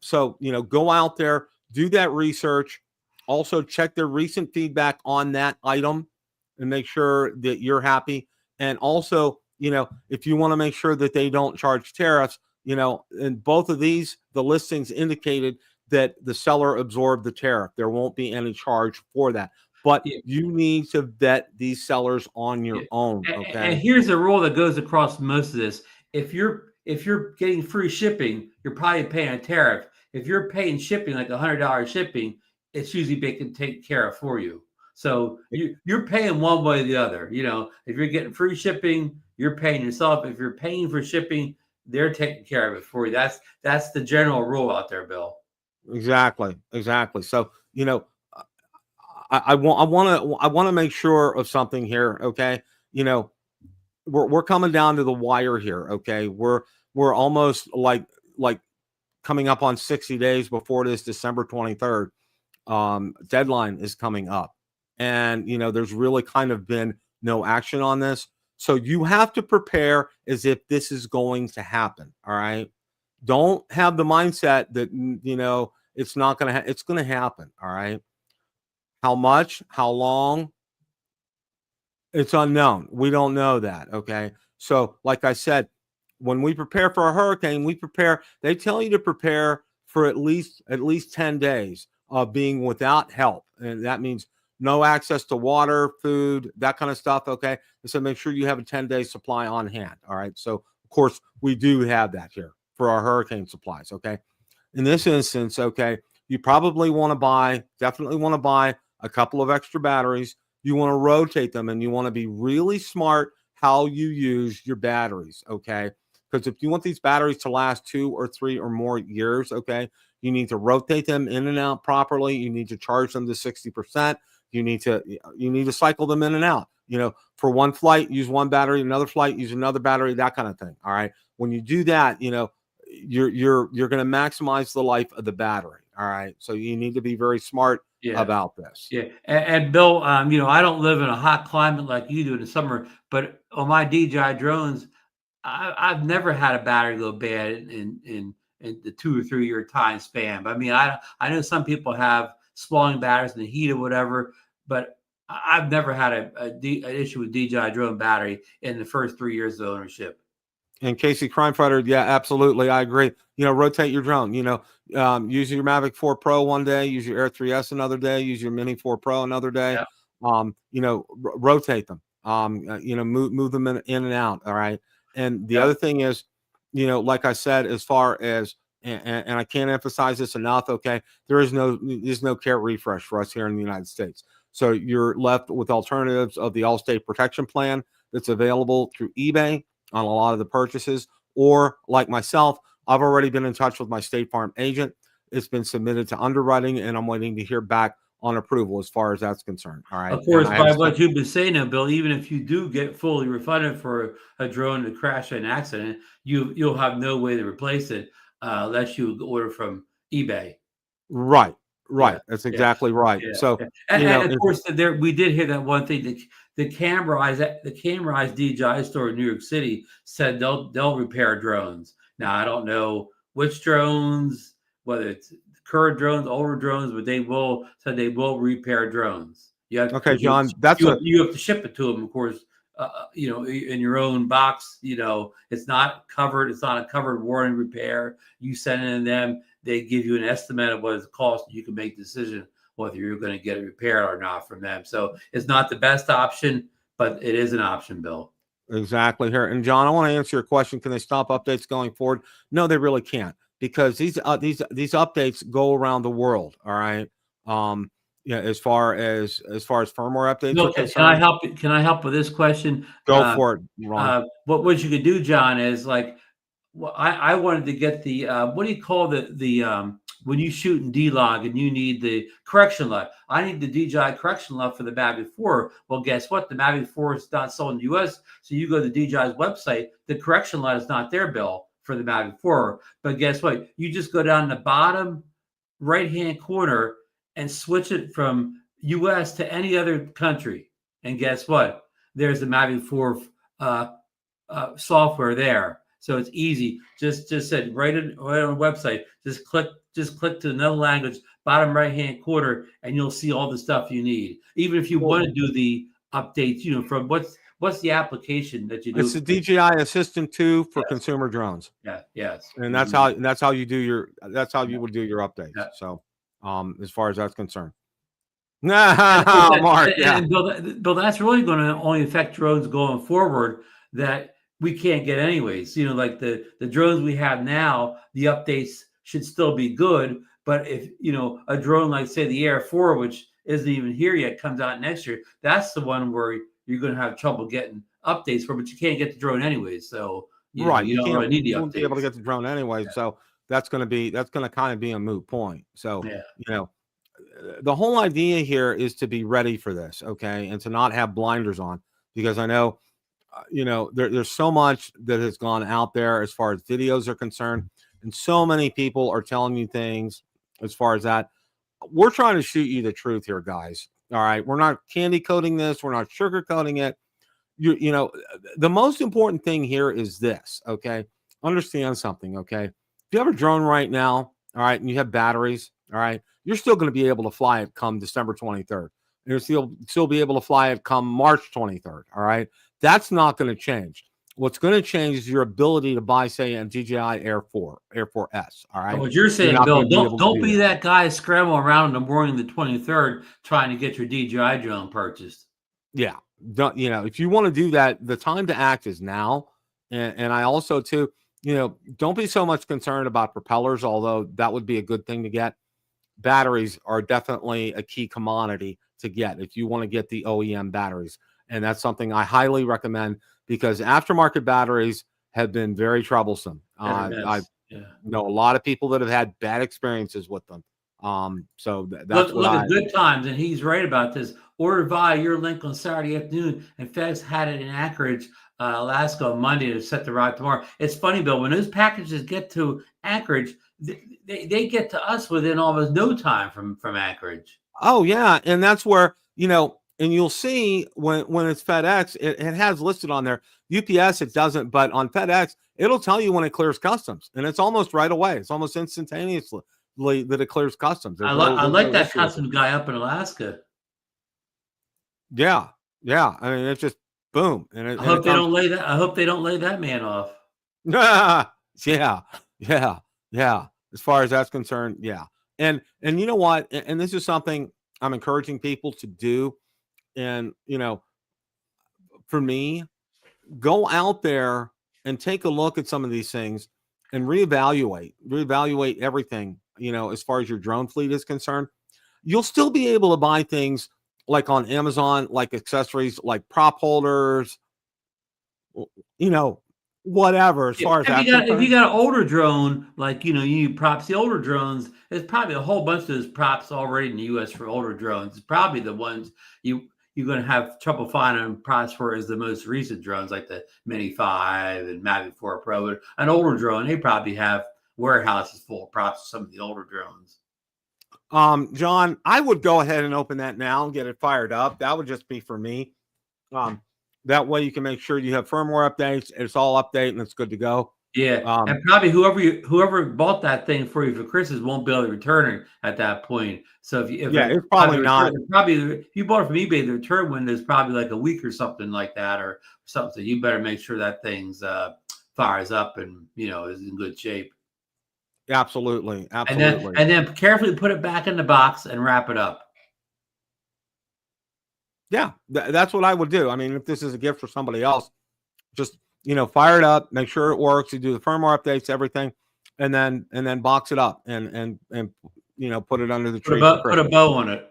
So go out there, do that research. Also check their recent feedback on that item and make sure that you're happy. And also, if you want to make sure that they don't charge tariffs, in both of these, the listings indicated that the seller absorbed the tariff. There won't be any charge for that. But you need to vet these sellers on your own. Okay. And here's a rule that goes across most of this. If you're getting free shipping, you're probably paying a tariff. If you're paying shipping, like $100 shipping, it's usually they can take care of for you. So you're paying one way or the other. If you're getting free shipping, you're paying yourself. If you're paying for shipping, they're taking care of it for you. That's the general rule out there, Bill. Exactly. So I want to make sure of something here. Okay, we're coming down to the wire here. Okay, we're almost like coming up on 60 days before this December 23rd deadline is coming up, and there's really kind of been no action on this. So you have to prepare as if this is going to happen. All right, don't have the mindset that it's not going to. It's going to happen. All right. How much? How long? It's unknown. We don't know that. Okay. So, like I said, when we prepare for a hurricane, they tell you to prepare for at least 10 days of being without help. And that means no access to water, food, that kind of stuff. Okay. So make sure you have a 10-day supply on hand. All right. So, of course, we do have that here for our hurricane supplies. Okay. In this instance, okay, you probably definitely want to buy a couple of extra batteries. You want to rotate them, and you want to be really smart how you use your batteries, okay? Because if you want these batteries to last 2 or 3 or more years, okay, you need to rotate them in and out properly. You need to charge them to 60%. You need to cycle them in and out. For one flight, use one battery. Another flight, use another battery. That kind of thing. All right. When you do that, you're going to maximize the life of the battery. All right. So you need to be very smart about this. Yeah. And Bill, I don't live in a hot climate like you do in the summer, but on my DJI drones, I've never had a battery go bad in the 2 or 3 year time span. But I mean, I know some people have spalling batteries in the heat or whatever, but I've never had an issue with DJI drone battery in the first 3 years of ownership. And Casey Crime Fighter, yeah, absolutely, I agree. Rotate your drone. Use your Mavic 4 Pro one day, use your Air 3S another day, use your Mini 4 Pro another day. Yeah. Rotate them. Move them in and out. All right. And the other thing is, like I said, as far as and I can't emphasize this enough. Okay, there's no care refresh for us here in the United States. So you're left with alternatives of the AllState protection plan that's available through eBay on a lot of the purchases, or like myself, I've already been in touch with my State Farm agent. It's been submitted to underwriting, and I'm waiting to hear back on approval as far as that's concerned. All right. Of course, by what you've been saying now, Bill, even if you do get fully refunded for a drone to crash in an accident, you'll have no way to replace it unless you order from eBay. Right. Yeah, That's exactly right. yeah, So, yeah. And of course, there we did hear that one thing. The Camerized DJI store in New York City said they'll repair drones. Now I don't know which drones, whether it's current drones, older drones, but they will repair drones. okay, John, you have to ship it to them, of course. In your own box. It's not covered. It's not a covered warranty repair. You send it in them. They give you an estimate of what it costs. You can make a decision whether you're going to get it repaired or not from them. So it's not the best option, but it is an option, Bill. Exactly here. And John, I want to answer your question. Can they stop updates going forward? No, they really can't, because these updates go around the world. All right. Yeah, as far as firmware updates are concerned. Can I help? Can I help with this question? Go for it, Ron. What you could do, John, is like, I wanted to get the what do you call the when you shoot in D-Log and you need the correction LUT. I need the DJI correction LUT for the Mavic 4. Well, guess what? The Mavic 4 is not sold in the US. So you go to DJI's website, the correction LUT is not there, Bill, for the Mavic 4. But guess what? You just go down the bottom right-hand corner and switch it from US to any other country. And guess what? There's the Mavic 4 software there. So it's easy. Just said right on the website. Just click to another language, bottom right-hand corner, and you'll see all the stuff you need. Even if you want to do the updates, from what's the application that you do? It's the DJI Assistant 2 for consumer drones. Yeah, yes. And that's how you do your would do your updates. Yeah. So as far as that's concerned. Mark. And Bill, that's really going to only affect drones going forward that we can't get anyways. Like the drones we have now, the updates should still be good. But if a drone like, say, the Air 4, which isn't even here yet, comes out next year, that's the one where you're going to have trouble getting updates for, but you can't get the drone anyways. So you don't really need the updates. Won't be able to get the drone anyway. Yeah. So that's going to kind of be a moot point. So the whole idea here is to be ready for this, okay, and to not have blinders on, because I know there's so much that has gone out there as far as videos are concerned, and so many people are telling you things as far as that. We're trying to shoot you the truth here, guys. All right, we're not candy coating this. We're not sugarcoating it. The most important thing here is this, okay? Understand something, okay? If you have a drone right now, all right, and you have batteries, all right, you're still going to be able to fly it come December 23rd. You'll still be able to fly it come March 23rd, all right? That's not going to change. What's going to change is your ability to buy, say, a DJI Air 4S. All right. What you're saying, Bill, don't be that guy scrambling around in the morning the 23rd trying to get your DJI drone purchased. Yeah. If you want to do that, the time to act is now. And I also, too, don't be so much concerned about propellers, although that would be a good thing to get. Batteries are definitely a key commodity to get if you want to get the OEM batteries. And that's something I highly recommend, because aftermarket batteries have been very troublesome. I know a lot of people that have had bad experiences with them. So that's look at Good Times, and he's right about this. Ordered via your link on Saturday afternoon, and FedEx had it in Anchorage, Alaska on Monday to set the ride tomorrow. It's funny, Bill, when those packages get to Anchorage, they get to us within almost no time from Anchorage. Oh, yeah. And that's where, and you'll see when it's FedEx, it has listed on there. UPS, it doesn't, but on FedEx, it'll tell you when it clears customs, and it's almost right away. It's almost instantaneously that it clears customs. I like that customs guy up in Alaska. Yeah. I mean, it's just boom. And I hope they don't lay that man off. Yeah. As far as that's concerned, yeah. And you know what? And this is something I'm encouraging people to do. And, for me, go out there and take a look at some of these things and reevaluate everything, as far as your drone fleet is concerned. You'll still be able to buy things like on Amazon, like accessories, like prop holders, you know, whatever. As far as If that's you concerned, got an older drone, like, you know, you need props. The older drones, there's probably a whole bunch of those props already in the US for older drones. It's probably the ones you're going to have trouble finding props for is the most recent drones, like the Mini 5 and Mavic 4 Pro. But an older drone, they probably have warehouses full of props for some of the older drones. John, I would go ahead and open that now and get it fired up. That would just be for me. That way you can make sure you have firmware updates. It's all update and it's good to go. Yeah, and probably whoever bought that thing for you for Christmas won't be able to return it at that point. So it's probably not. Probably if you bought it from eBay, the return window is probably like a week or something like that, or something. You better make sure that thing's fires up and, you know, is in good shape. Absolutely. And then carefully put it back in the box and wrap it up. Yeah, that's what I would do. I mean, if this is a gift for somebody else, just, you know, fire it up, make sure it works. You do the firmware updates, everything, and then box it up and you know, put it under the tree. Put a bow on it.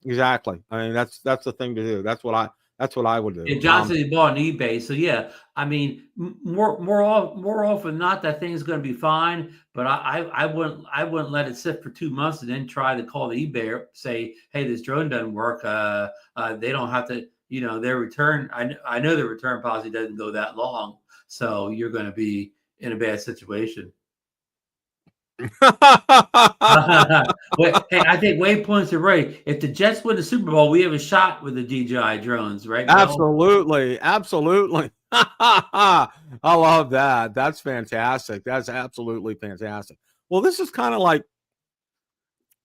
Exactly. I mean, that's the thing to do. That's what I would do. Yeah, John said he bought on eBay, so yeah. I mean, more often than not, that thing's going to be fine. But I wouldn't let it sit for 2 months and then try to call the eBay, say, hey, this drone doesn't work. They don't have to, you know, their return. I know their return policy doesn't go that long, so you're going to be in a bad situation. Hey, I think Wade points are right. If the Jets win the Super Bowl, we have a shot with the DJI drones, right? Absolutely. I love that. That's fantastic. That's absolutely fantastic. Well, this is kind of like,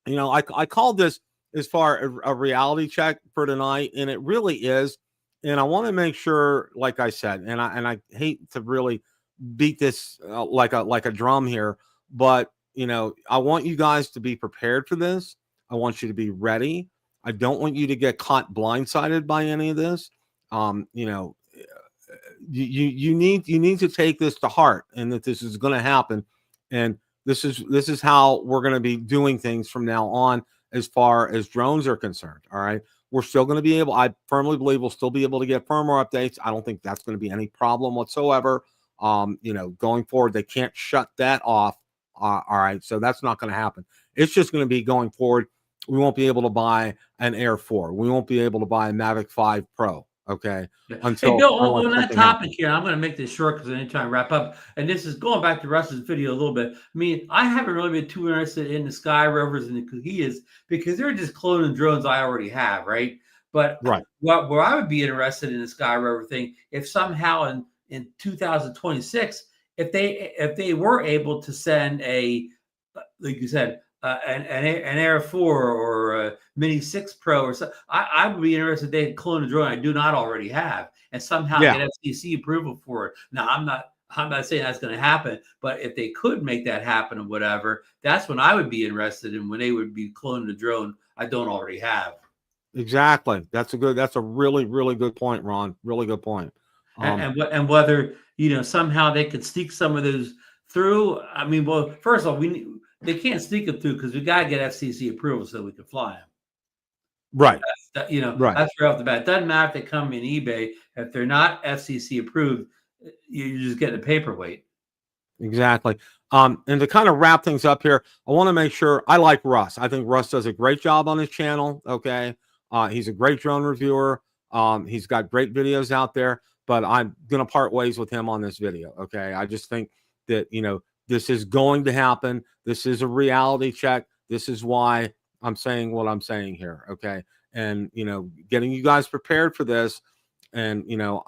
you know, I called this as far as a reality check for tonight, and it really is. And I want to make sure, like I said, and I hate to really beat this like a drum here, but you know, I want you guys to be prepared for this. I want you to be ready. I don't want you to get caught blindsided by any of this. You know, you need to take this to heart, and that this is going to happen, and this is how we're going to be doing things from now on as far as drones are concerned. All right, we're still going to be able. I firmly believe we'll still be able to get firmware updates. I don't think that's going to be any problem whatsoever. You know, going forward, they can't shut that off. All right, so that's not going to happen. It's just going to be going forward. We won't be able to buy an Air 4. We won't be able to buy a Mavic 5 Pro. Okay. Until, hey, Bill, on that topic here, I'm going to make this short because I need time to wrap up. And this is going back to Russ's video a little bit. I mean, I haven't really been too interested in the SkyRovers and the Kuhias because they're just cloning drones I already have, right? But right, where I would be interested in the SkyRover thing, if somehow in 2026, if they were able to send a, like you said, an Air 4 or a Mini 6 Pro or something, I would be interested if they clone a drone I do not already have and somehow get FCC approval for it. Now, I'm not saying that's going to happen, but if they could make that happen or whatever, that's when I would be interested in, when they would be cloning a drone I don't already have. Exactly. That's a really, really good point, Ron. Really good point. And whether, you know, somehow they could sneak some of those through. I mean, well, first of all, they can't sneak them through because we got to get FCC approval so we can fly them. Right. You know, that's right off the bat. It doesn't matter if they come in eBay. If they're not FCC approved, you're just getting a paperweight. Exactly. And to kind of wrap things up here, I want to make sure I like Russ. I think Russ does a great job on his channel. Okay. He's a great drone reviewer. He's got great videos out there, but I'm going to part ways with him on this video. Okay. I just think that, you know, this is going to happen. This is a reality check. This is why I'm saying what I'm saying here. Okay. And, you know, getting you guys prepared for this and, you know,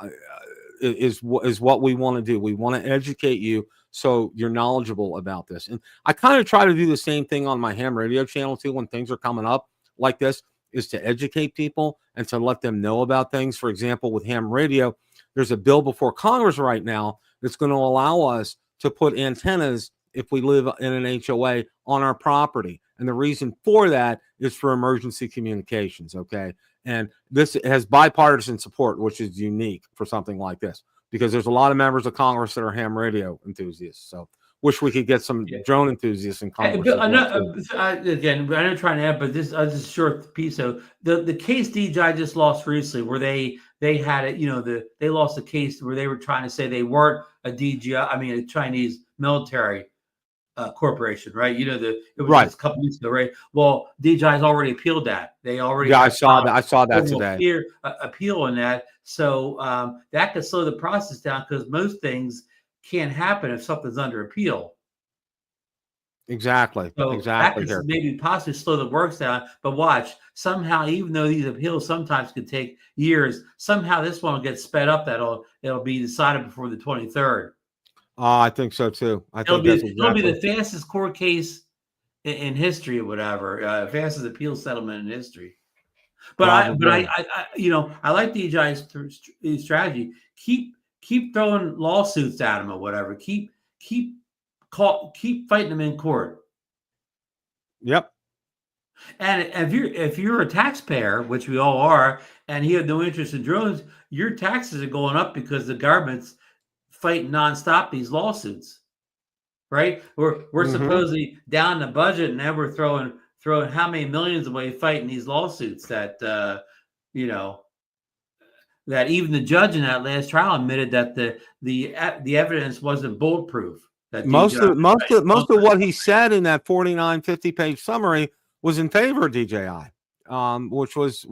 is what we want to do. We want to educate you so you're knowledgeable about this. And I kind of try to do the same thing on my ham radio channel too, when things are coming up like this, is to educate people and to let them know about things. For example, with ham radio, there's a bill before Congress right now that's going to allow us to put antennas if we live in an HOA on our property. And the reason for that is for emergency communications, okay? And this has bipartisan support, which is unique for something like this, because there's a lot of members of Congress that are ham radio enthusiasts. So wish we could get some drone enthusiasts in Congress. Again, I know trying to add, but this is a short piece. So the case DJI just lost recently, where they had it, they lost a case where they were trying to say they weren't a DJI, a Chinese military corporation, right? It was just a couple weeks ago, right? Well, DJI's already appealed that. They already I saw that today. Appeal on that, so that could slow the process down, because most things can't happen if something's under appeal. Exactly. So exactly. That could maybe possibly slow the works down. But watch, somehow, even though these appeals sometimes could take years, somehow this one will get sped up. It'll be decided before the 23rd. I think so too. It'll be the fastest court case in history, or whatever, fastest appeal settlement in history. But I like DJI's strategy. Keep throwing lawsuits at them or whatever. Keep fighting them in court. Yep. And if you're a taxpayer, which we all are, and you have no interest in drones, your taxes are going up because the government's fighting nonstop these lawsuits, right? We're supposedly down the budget, and now we're throwing how many millions away fighting these lawsuits that that even the judge in that last trial admitted that the evidence wasn't bulletproof. That most of what he said in that 50-page summary was in favor of DJI, which was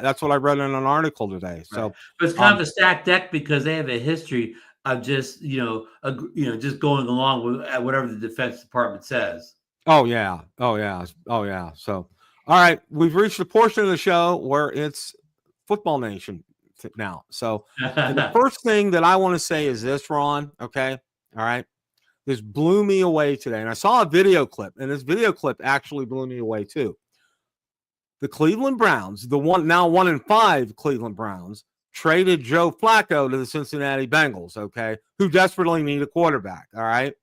that's what I read in an article today. So, but it's kind of a stacked deck, because they have a history of just just going along with whatever the Defense Department says. Oh yeah. So, all right, we've reached a portion of the show where it's Football Nation now. So, the first thing that I want to say is this, Ron. Okay, all right. This blew me away today, and I saw a video clip, and this video clip actually blew me away too. The Cleveland Browns, the 1-5 Cleveland Browns, traded Joe Flacco to the Cincinnati Bengals, okay, who desperately need a quarterback, all right?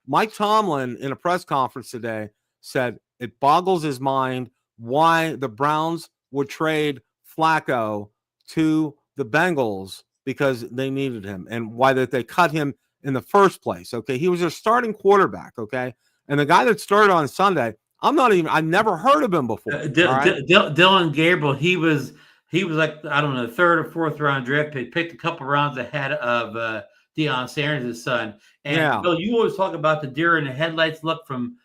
Mike Tomlin, in a press conference today, said it boggles his mind why the Browns would trade Flacco to the Bengals, because they needed him, and why that they cut him in the first place, okay? He was their starting quarterback, okay? And the guy that started on Sunday, I've never heard of him before. Dylan Gabriel, he was like, I don't know, third or fourth round draft pick, picked a couple rounds ahead of Deion Sanders' son. And Bill, you always talk about the deer in the headlights look from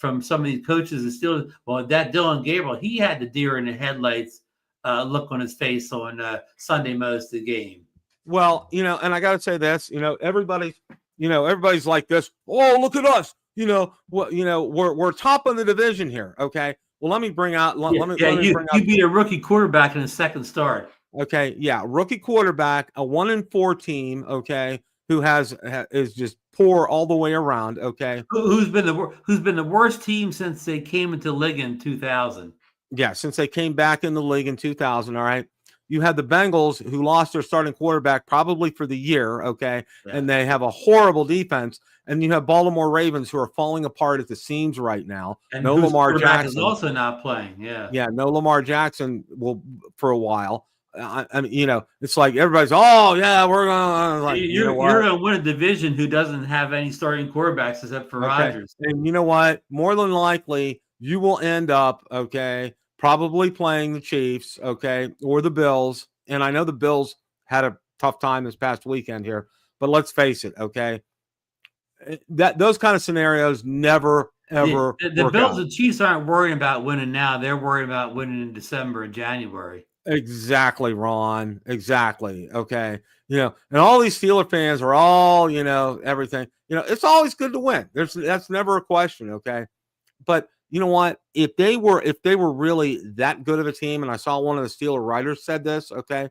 some of these coaches and still, well, that Dylan Gabriel, he had the deer in the headlights look on his face on Sunday most of the game. Well, and I got to say this, everybody's like this. Oh, look at us. We're top of the division here. Okay. Well, let me bring out. You beat a rookie quarterback in his second start. Okay. Yeah. Rookie quarterback, a 1-4 team. Okay. Who is just poor all the way around. Okay. Who's been the worst team since they came into the league in 2000? Yeah. Since they came back in the league in 2000. All right. You had the Bengals, who lost their starting quarterback probably for the year, okay? Yeah. And they have a horrible defense. And you have Baltimore Ravens, who are falling apart at the seams right now. And no Lamar Jackson is also not playing. Yeah. Yeah, no Lamar Jackson will for a while. It's like everybody's, oh yeah, we're gonna you're gonna win a division who doesn't have any starting quarterbacks except for Rodgers. And you know what? More than likely, you will end up probably playing the Chiefs, okay, or the Bills. And I know the Bills had a tough time this past weekend here, but let's face it, okay, those kind of scenarios never ever. The Bills and Chiefs aren't worrying about winning now; they're worried about winning in December and January. Exactly, Ron. Exactly. Okay. And all these Steeler fans are all, everything. It's always good to win. That's never a question. Okay, but. You know what? If they were really that good of a team, and I saw one of the Steeler writers said this, okay,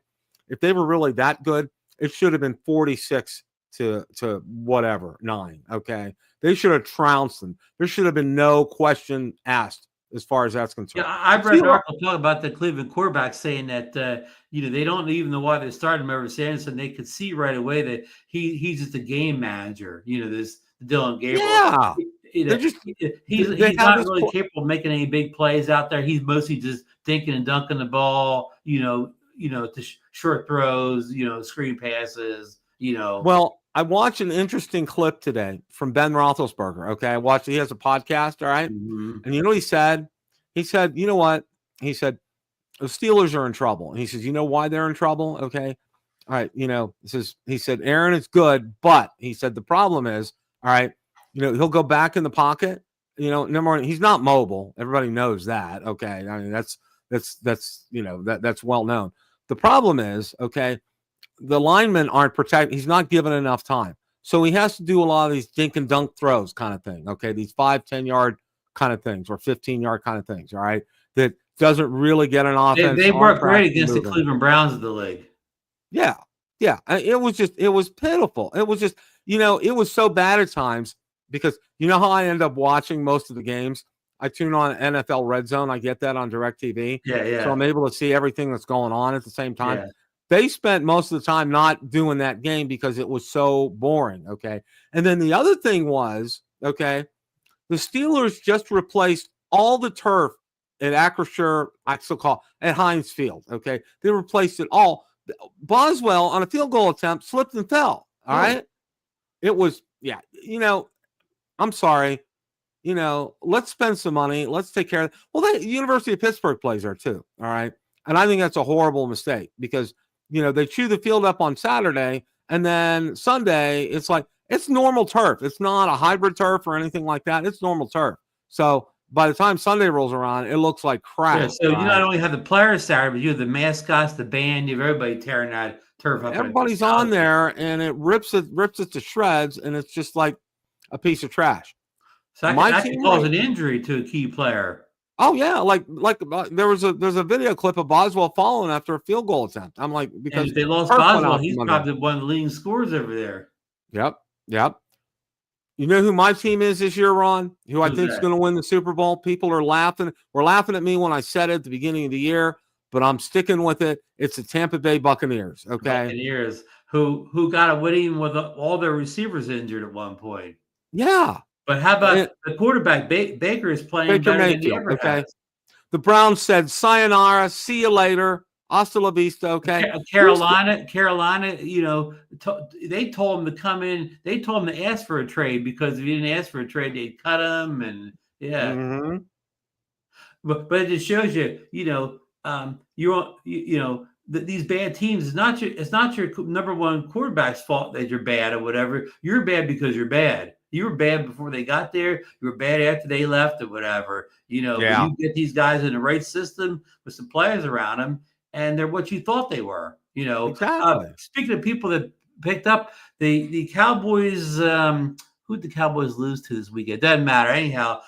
if they were really that good, it should have been 46 to whatever 9. Okay, they should have trounced them. There should have been no question asked as far as that's concerned. Yeah, I've read an article talk about the Cleveland quarterback saying that they don't even know why they started him over Sanderson. They could see right away that he's just a game manager. This Dylan Gabriel. Yeah. He's not really capable of making any big plays out there. He's mostly just dinking and dunking the ball, to short throws, screen passes, Well, I watched an interesting clip today from Ben Roethlisberger. Okay, I watched. He has a podcast. All right, and you know what he said? He said, you know what? He said the Steelers are in trouble. And he says, you know why they're in trouble? Okay, all right. You know, he said Aaron is good, but he said the problem is, all right. You know, he'll go back in the pocket. You know, number one, he's not mobile. Everybody knows that. Okay, I mean that's you know that's well known. The problem is, okay, the linemen aren't protected. He's not given enough time. So he has to do a lot of these dink and dunk throws kind of thing. Okay. These 5-10 yard kind of things or 15-yard kind of things. All right. That doesn't really get an offense. They worked great against the Cleveland Browns of the league. Yeah. Yeah. It was pitiful. It was just, you know, it was so bad at times because you know how I end up watching most of the games? I tune on NFL Red Zone. I get that on DirecTV. Yeah. Yeah. So I'm able to see everything that's going on at the same time. Yeah. They spent most of the time not doing that game because it was so boring. Okay. And then the other thing was, okay, the Steelers just replaced all the turf at Acrisure, I still call at Heinz Field. Okay. They replaced it all. Boswell on a field goal attempt slipped and fell. All right. It was, yeah, you know, I'm sorry. You know, let's spend some money. Let's take care of it. Well, the University of Pittsburgh plays there too. All right. And I think that's a horrible mistake because, you know, they chew the field up on Saturday and then Sunday, it's like, it's normal turf. It's not a hybrid turf or anything like that. It's normal turf. So by the time Sunday rolls around, it looks like crap. Yeah, so you not only have the players Saturday, but you have the mascots, the band, you have everybody tearing that turf up. Everybody's on there and it rips it to shreds and it's just like a piece of trash. So that can cause an injury to a key player. Oh yeah, like there's a video clip of Boswell falling after a field goal attempt. I'm like, because and if they lost Boswell, he's probably one of the leading scorers over there. Yep. You know who my team is this year, Ron? Who I think is going to win the Super Bowl? People are laughing. We're laughing at me when I said it at the beginning of the year, but I'm sticking with it. It's the Tampa Bay Buccaneers. Okay, Buccaneers who got a winning with all their receivers injured at one point. Yeah. But how about the quarterback? Baker is playing better than he ever has. The Browns said, sayonara, see you later, hasta la vista, okay? Carolina, you know, they told him to come in. They told him to ask for a trade because if he didn't ask for a trade, they'd cut him. And, yeah. Mm-hmm. But it just shows you, you know, you know, these bad teams, it's not your number one quarterback's fault that you're bad or whatever. You're bad because you're bad. You were bad before they got there. You were bad after they left or whatever. You know, you get these guys in the right system with some players around them, and they're what you thought they were. You know, exactly. Speaking of people that picked up the Cowboys, who'd the Cowboys lose to this weekend? Doesn't matter. Anyhow,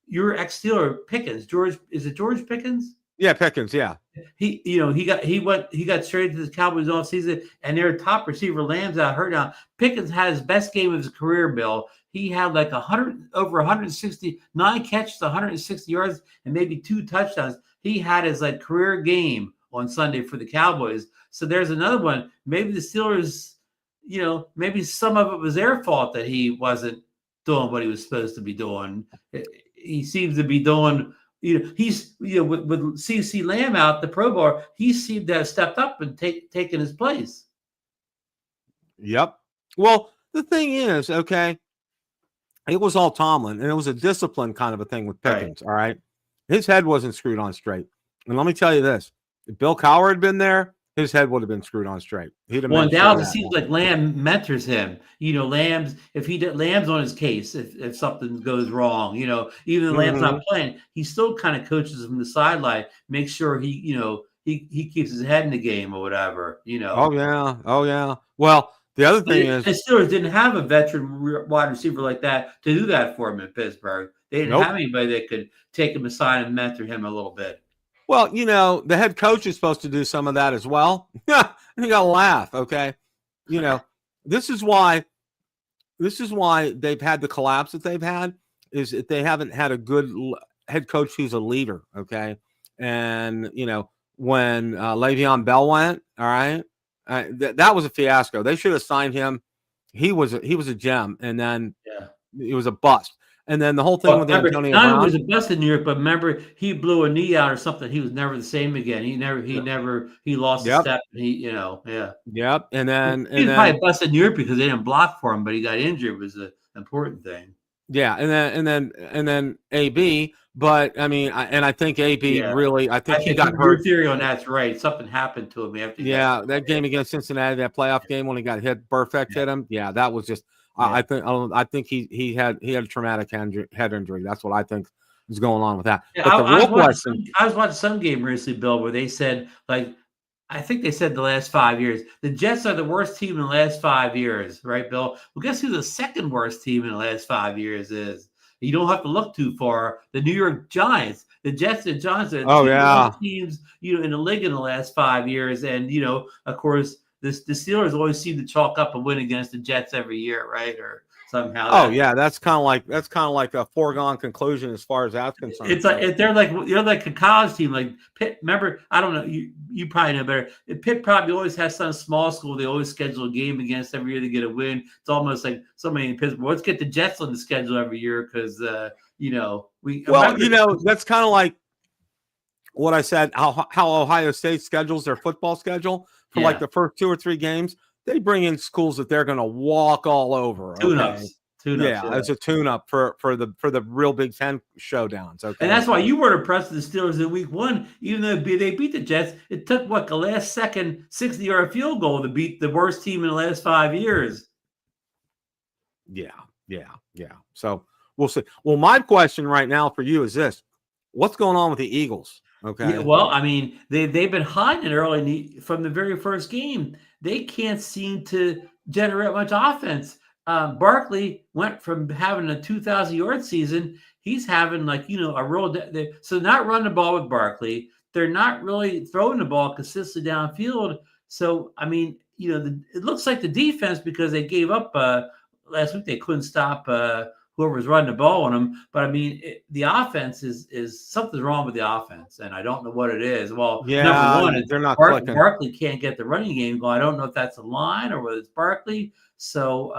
your ex-Steeler Pickens, is it George Pickens? Yeah, Pickens. Yeah. He got traded to the Cowboys off season, and their top receiver Lamb's out hurt now. Pickens had his best game of his career, Bill. He had like over 169 catches, 160 yards, and maybe 2 touchdowns. He had his like career game on Sunday for the Cowboys. So there's another one. Maybe the Steelers, you know, maybe some of it was their fault that he wasn't doing what he was supposed to be doing. He seems to be doing. You know, he's with CeeDee Lamb out the Pro Bowl, he seemed to have stepped up and taken his place. Yep. Well, the thing is, okay, it was all Tomlin, and it was a discipline kind of a thing with Pickens. Right. All right, his head wasn't screwed on straight. And let me tell you this: if Bill Cowher had been there, his head would have been screwed on straight. He'd have. Well, now it seems like Lamb mentors him. You know, Lamb's on his case if something goes wrong. You know, even if Lamb's not playing, he still kind of coaches from the sideline, makes sure he keeps his head in the game or whatever. You know. Oh yeah. Well, the other thing is, the Steelers didn't have a veteran wide receiver like that to do that for him in Pittsburgh. They didn't have anybody that could take him aside and mentor him a little bit. Well, you know, the head coach is supposed to do some of that as well. You got to laugh, okay? You know, this is why they've had the collapse that they've had, is that they haven't had a good head coach who's a leader, okay? And, you know, when Le'Veon Bell went, all right, that was a fiasco. They should have signed him. He was a gem, and then it was a bust. And then the whole thing Well, with remember, Antonio not only Brown. was it busted in New York, but remember he blew a knee out or something. He was never the same again. He lost a Yep. step. Yeah. Yep. And then He was probably busted in Europe because they didn't block for him, but he got injured was the important thing. yeah, and then AB. But I mean, I think AB Yeah. really, I think I he think got your hurt. theory on that's right. Something happened to him after he got Yeah, that game against Cincinnati, that playoff game when he got hit, Burfict hit him. Yeah, that was just. Yeah. I think he had a traumatic head injury. That's what I think is going on with that. Yeah, But the real question, I was watching some game recently, Bill, where they said, like, I think they said the last 5 years, the Jets are the worst team in the last 5 years, right, Bill? Well, guess who the second worst team in the last 5 years is? You don't have to look too far. The New York Giants, the Jets and Giants are the two worst teams, in the league in the last 5 years. And, of course, the Steelers always seem to chalk up a win against the Jets every year, right? Or somehow. Oh yeah, that's kind of like a foregone conclusion as far as that's concerned. It's like they're like a college team, like Pitt. Remember, I don't know, you probably know better. Pitt probably always has some small school they always schedule a game against every year to get a win. It's almost like somebody in Pittsburgh. Let's get the Jets on the schedule every year because that's kind of like what I said. How Ohio State schedules their football schedule for like the first 2 or 3 games. They bring in schools that they're going to walk all over. Tune-ups. Yeah, it's a tune-up for the real Big Ten showdowns. Okay, and that's why you weren't impressed with the Steelers in Week 1, even though they beat the Jets. It took the last second 60-yard field goal to beat the worst team in the last 5 years. Yeah. So we'll see. Well, my question right now for you is this: what's going on with the Eagles? Okay. Yeah, well, I mean, they've been hiding it early from the very first game. They can't seem to generate much offense. Barkley went from having a 2,000-yard season. He's having a real. So not running the ball with Barkley. They're not really throwing the ball consistently downfield. So I mean, it looks like the defense, because they gave up last week. They couldn't stop whoever was running the ball on them. But I mean, the offense is something's wrong with the offense, and I don't know what it is. Well, number one, they're not Barkley can't get the running game going. I don't know if that's a line or whether it's Barkley. So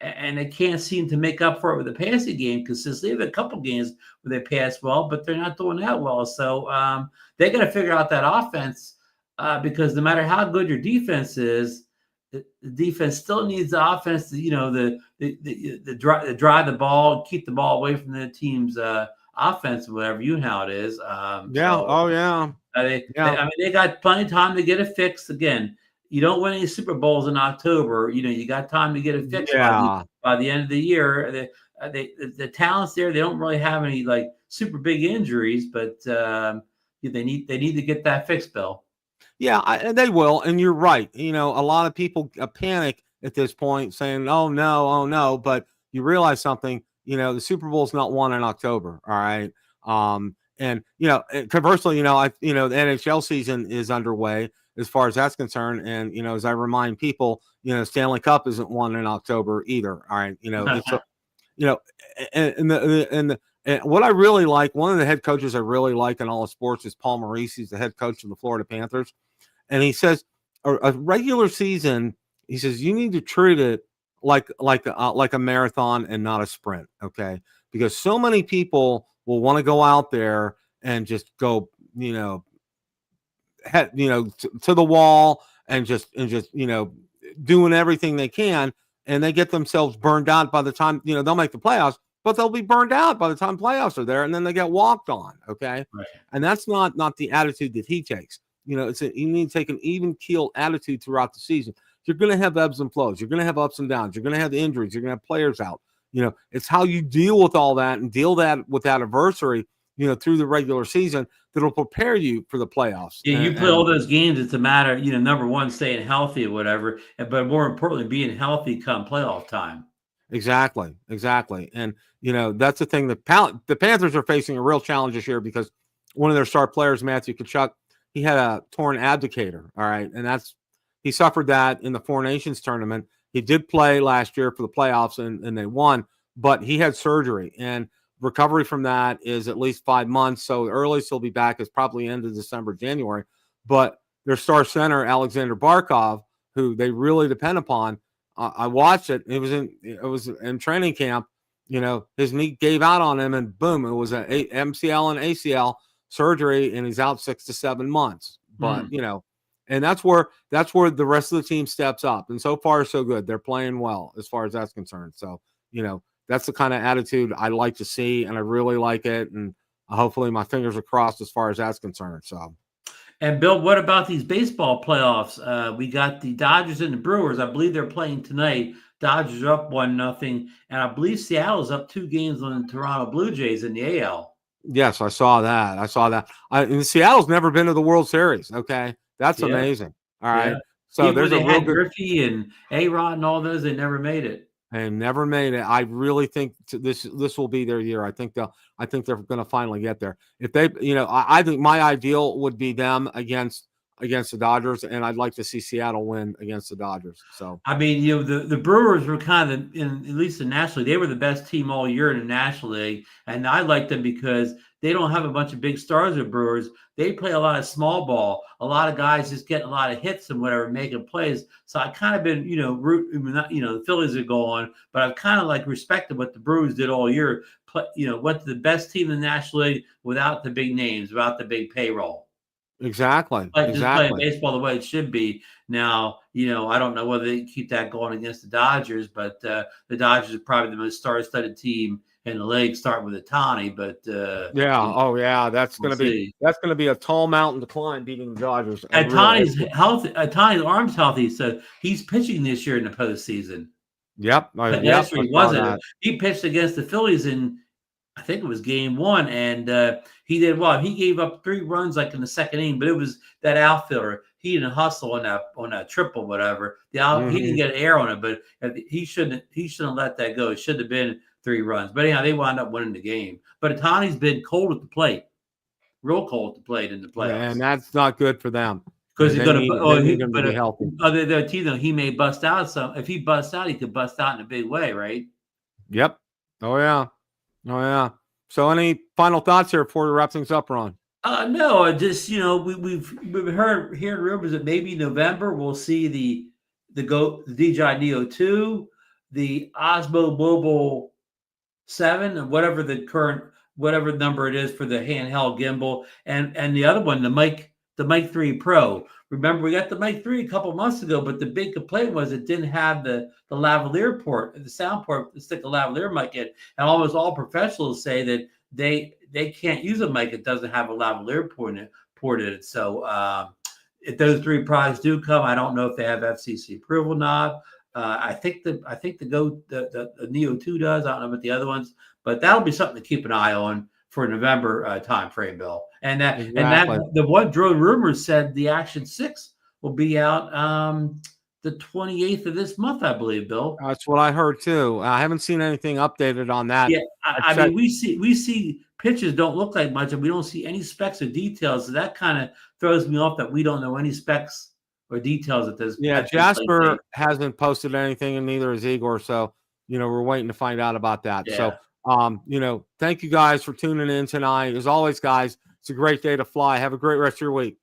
and they can't seem to make up for it with the passing game consistently. They have a couple games where they pass well, but they're not doing that well. So they got to figure out that offense because no matter how good your defense is, the defense still needs the offense to, the drive the ball, keep the ball away from the team's offense, whatever how it is. I mean, they got plenty of time to get it fixed. Again, you don't win any Super Bowls in October. You got time to get it fixed by the end of the year. The talent's there. They don't really have any super big injuries, but they need to get that fixed, Bill. Yeah, and they will. And you're right. A lot of people panic at this point saying, oh no. But you realize something, the Super Bowl is not won in October. All right. And, conversely, the NHL season is underway as far as that's concerned. And, as I remind people, Stanley Cup isn't won in October either. All right. And what I really like, one of the head coaches I really like in all of sports is Paul Maurice. He's the head coach of the Florida Panthers. And he says a regular season, he says, you need to treat it like a marathon and not a sprint. Okay. Because so many people will want to go out there and just go, to the wall and just doing everything they can. And they get themselves burned out by the time, they'll make the playoffs, but they'll be burned out by the time playoffs are there. And then they get walked on. Okay. Right. And that's not the attitude that he takes. You need to take an even keel attitude throughout the season. You're going to have ebbs and flows. You're going to have ups and downs. You're going to have injuries. You're going to have players out. It's how you deal with all that and deal with that adversity, through the regular season that'll prepare you for the playoffs. Yeah, you play all those games. It's a matter, number one, staying healthy or whatever, but more importantly, being healthy come playoff time. Exactly. And, that's the thing. The Panthers are facing a real challenge this year because one of their star players, Matthew Tkachuk, he had a torn abducator. All right. And he suffered that in the Four Nations tournament. He did play last year for the playoffs and they won, but he had surgery and recovery from that is at least 5 months. So the earliest he'll be back is probably end of December, January. But their star center, Alexander Barkov, who they really depend upon, I watched it. It was in training camp, you know, his knee gave out on him, and boom, it was an MCL and ACL surgery, and he's out 6 to 7 months. But you know, and that's where the rest of the team steps up. And so far, so good. They're playing well as far as that's concerned. So, you know, that's the kind of attitude I like to see, and I really like it. And hopefully, my fingers are crossed as far as that's concerned. So. And Bill, what about these baseball playoffs? We got the Dodgers and the Brewers. I believe they're playing tonight. Dodgers are up 1-0, and I believe Seattle's up 2 games on the Toronto Blue Jays in the AL. Yes, I saw that. And Seattle's never been to the World Series. Okay, that's amazing. All right, so even there's when a they real had Griffey and A-Rod and all those, they never made it. They never made it. I really think this will be their year. I think they're going to finally get there. If they, you know, I think my ideal would be them against the Dodgers, and I'd like to see Seattle win against the Dodgers. So I mean, you know, the Brewers were kind of at least in National League, they were the best team all year in the National League, and I like them because they don't have a bunch of big stars with Brewers. They play a lot of small ball. A lot of guys just getting a lot of hits and whatever, making plays. So I kind of been, you know, the Phillies are going, but I've kind of like respected what the Brewers did all year. Went to the best team in the National League without the big names, without the big payroll. Exactly. Just playing baseball the way it should be. Now, you know, I don't know whether they keep that going against the Dodgers, but the Dodgers are probably the most star-studded team in the league, starting with Ohtani. But that's going to be a tall mountain to climb, beating the Dodgers. Ohtani's healthy. Ohtani's arm's healthy, so he's pitching this year in the postseason. Yep. But last year he wasn't. He pitched against the Phillies in, I think it was game 1, and he did well. He gave up 3 runs like in the second inning, but it was that outfielder. He didn't hustle on that triple, whatever. He didn't get air on it, but he shouldn't let that go. It should have been 3 runs. But anyhow, they wound up winning the game. But Ohtani's been cold at the plate, real cold at the plate in the playoffs, and that's not good for them. Because he's going to be healthy. Other team, though, he may bust out some. If he busts out, he could bust out in a big way, right? Yep. Oh yeah. So, any final thoughts here before we wrap things up, Ron? No, just, you know, we've heard rumors that maybe November we'll see the DJI Neo 2, the Osmo Mobile 7, and whatever number it is for the handheld gimbal, and the other one, the Mic 3 Pro. Remember, we got the Mic 3 a couple months ago, but the big complaint was it didn't have the lavalier port, the sound port to stick a lavalier mic in. And almost all professionals say that they can't use a mic that doesn't have a lavalier port in it. So if those 3 products do come, I don't know if they have FCC approval or not. I think the Neo 2 does. I don't know about the other ones, but that'll be something to keep an eye on for November time frame, Bill. And the one drone rumor said the Action 6 will be out the 28th of this month, I believe, Bill. That's what I heard too. I haven't seen anything updated on that. Yeah, I mean, we see pictures don't look like much, and we don't see any specs or details. So that kind of throws me off that we don't know any specs or details at this. Yeah, Jasper hasn't posted anything, and neither has Igor. So, you know, we're waiting to find out about that. Yeah. So, you know, thank you guys for tuning in tonight. As always, guys, it's a great day to fly. Have a great rest of your week.